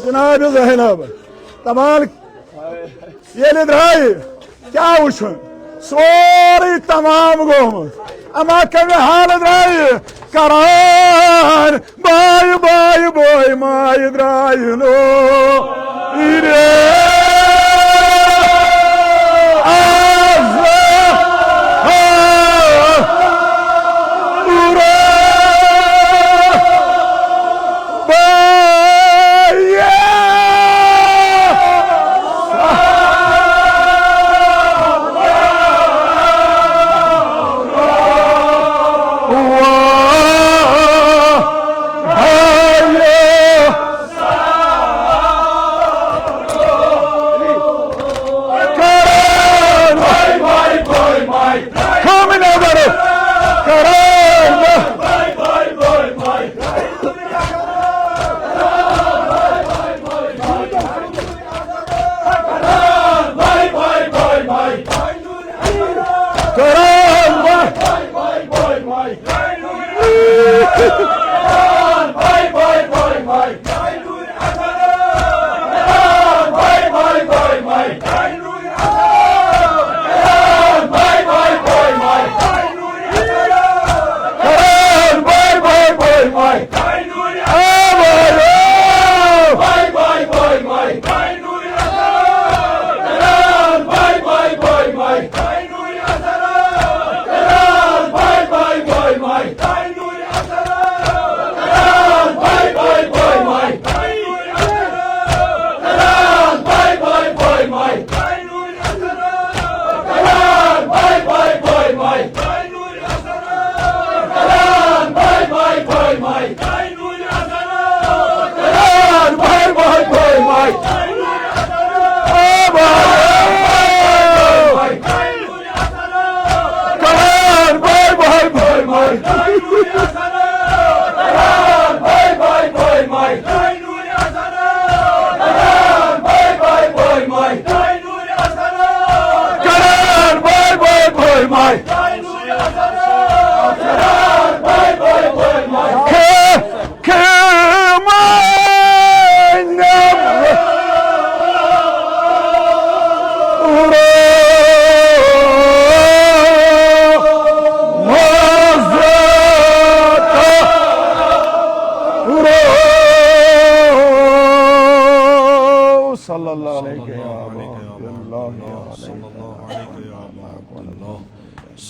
Cenab-ı Zeynep tamam yeni drayi kya uçun sorry tamam gom ama kemi hal drayi karan bay bay boy may drayi no ire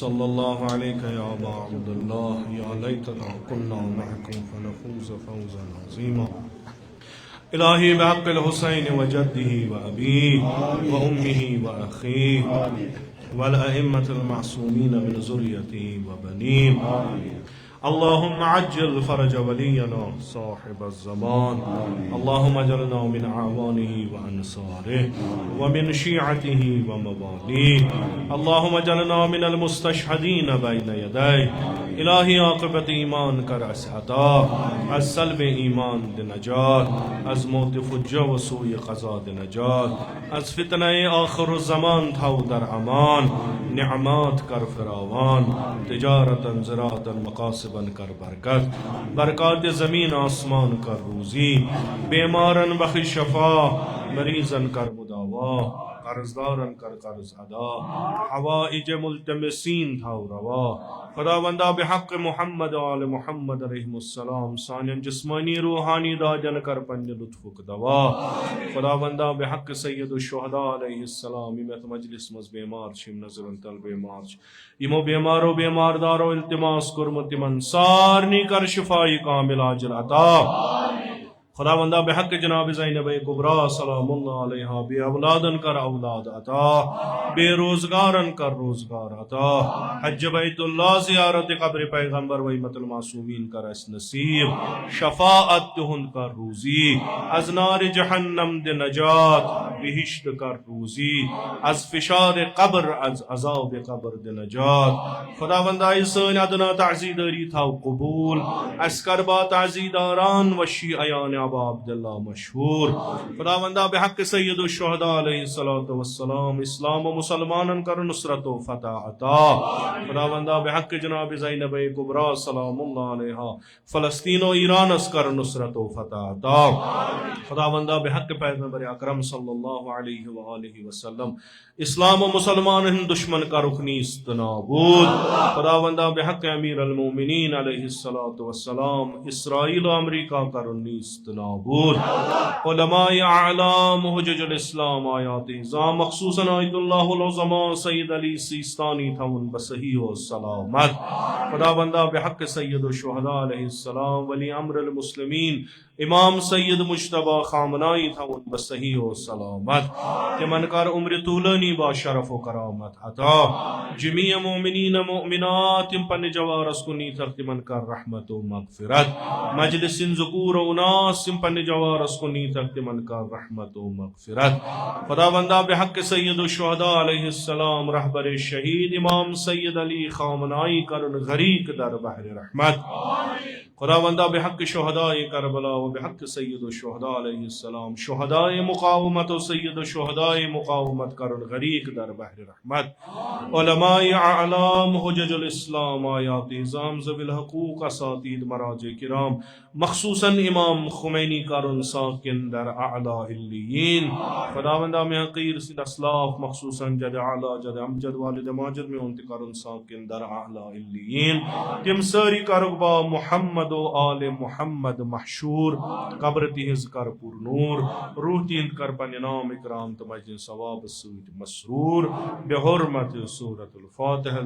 sallallahu aleyke ya Aba Abdullah ya leytena kunna ma'akum fenefuz fevzen azima इलाही बहक़्क़िल हुसैन व जद्दिही व अबीही व उम्मिही व अख़ीही वल अइम्मतिल मासूमीन मिन ज़ुर्रियतिही व बनीही अल्लाहुम्मा अज्जिल फ़रज वलियना साहिबज़ ज़मान अल्लाहुम्मा अजलना मिन आवानिही व अंसारिही व मिन शियअतिही व मवालीही अल्लाहुम्मा अजलना मिनल मुस्तशहदीन बैन यदैहि इलाही आक़िबत ईमान कर अस अता अज़ सल्ब ईमान दे नजात अज़ मौत फुज्जा व सूय क़ज़ा दे नजात अज़ फितने आखिर ज़मान थाउ दर अमान निअमात कर फरावान तिजारतन ज़राअतन मक़ासिबन कर बरकत बरक़ात ज़मीन आसमान कर रूज़ी बीमारन बख़िश शफ़ा मरीज़न कर मुदावा कर्ज़दारन कर कर्ज़ अदा हवाइज मुल्तमिसीन थाउ रवा खुदावंदा बिहक़्क़ मुहम्मद आल मुहम्मद अलैहिस्सलाम सानियन जिस्मानी रूहानी दाजन कर पन्ने लुत्फ़ुक दवा खुदावंदा बिहक़्क़ सय्यदुश शुहदा अलैहिस्सलाम इमत मजलिस मज़ बेमार छिम नज़रन तल बेमार इमो बेमारो बेमारदारो इल्तिमास कुर्मत मन सारनी कर शिफाई कामिल आजिल अता खुदावंदा बिहक़्क़ जनाब ज़ैनब कुबरा सलामुल्लाह अलैहा बे औलादन कर औलाद अता बेरोज़गारन कर रोज़गार अता हज बैतुल्लाह ज़ियारत क़ब्र पैगम्बर व इम्मतुल मासूमीन कर अस नसीब शफ़ाअत तुहुन कर रूज़ी अज़ नार जहन्नम दे नजात बिहिश्त कर रूज़ी अज़ फ़िशार क़ब्र अज़ अज़ाब क़ब्र दे नजात खुदावंदा इसान अदना ताज़ीदारी था कबूल अस्करबा ताज़ीदारान वशी अयान अबा अब्दुल्ला मशहूर खुदावंदा बिहक़्क़ सय्यदुश शुहदा अलैहिस्सलातु वस्सलाम इस्लाम व मुसलमानन कर नुसरत व फतह अता खुदावंदा बिहक़्क़ जनाब ज़ैनब कुबरा सलामुल्लाह अलैहा फ़लस्तीन व ईरान अस कर नुसरत व फतह अता खुदावंदा बिहक़्क़ पैगम्बर अकरम सल्लल्लाहु अलैहि व आलिहि वसल्लम इस्लाम व मुसलमान दुश्मन का रुखनी इस्तनाबूद खुदावंदा बिहक़्क़ अमीर अल मोमिनीन अलैहिस्सलातु वस्सलाम इसराइल व अमरीका का रुन्नी इस्तनाबूद उलमाए आलाम हुज्जजुल इस्लाम आयात इज़ाम मख़सूसन आयतुल्लाहुल उज़मा सय्यद अली सिस्तानी थवन बसही व सलामत खुदावंदा बिहक़्क़ सय्यदुश शुहदा अलैहिस्सलाम वली अम्रुल मुस्लिमीन इमाम सय्यद मुज्तबा खामनाई थवन बसही व सलामत तिमन कर उम्र तूलनी बा शरफ व करामत अता जमीअ मोमिनीन मोमिनात तिम पन जवारस कुनी तिमन कर रहमत व मग़फ़िरत मजलिसिन ज़ुकूर व उनास तिम पन जवारस कुनी तिमन कर रहमत व मग़फ़िरत खुदावंदा बिहक़्क़ सय्यदुश शुहदा अलैहिस्सलाम रहबर शहीद इमाम सय्यद अली खामनाई करन गरीक दर बहर रहमत खुदावंदा बिहक़्क़ शुहदाए करबला व बिहक़्क़ सय्यदुश शुहदा अलैहिस्सलाम शुहदाए मुक़ावमत व सय्यदुश शुहदाए मुक़ावमत करन गरीक दर बहर रहमत उलमाए आलाम हुज्जजुल इस्लाम आयात इज़ाम ज़विल हक़ूक़ असातीद मराजे किराम मख़सूसन इमाम खुमैनी करन साकिन दर आला इल्लियीन खुदावंदा में हक़ीर सिद असलाफ मख़सूसन जद आला जद अमजद वालिद माजिद में उनते करन साकिन दर आला इल्लियीन तिम सारी करबा मुहम्मद आले मुहम्मद महशूर कब्र तिहिज़ कर पुर नूर रूह तींद कर पन नाम इकराम तमजिन सवाब सूद मसरूर बेहुरमत सूरतुल फातिहा।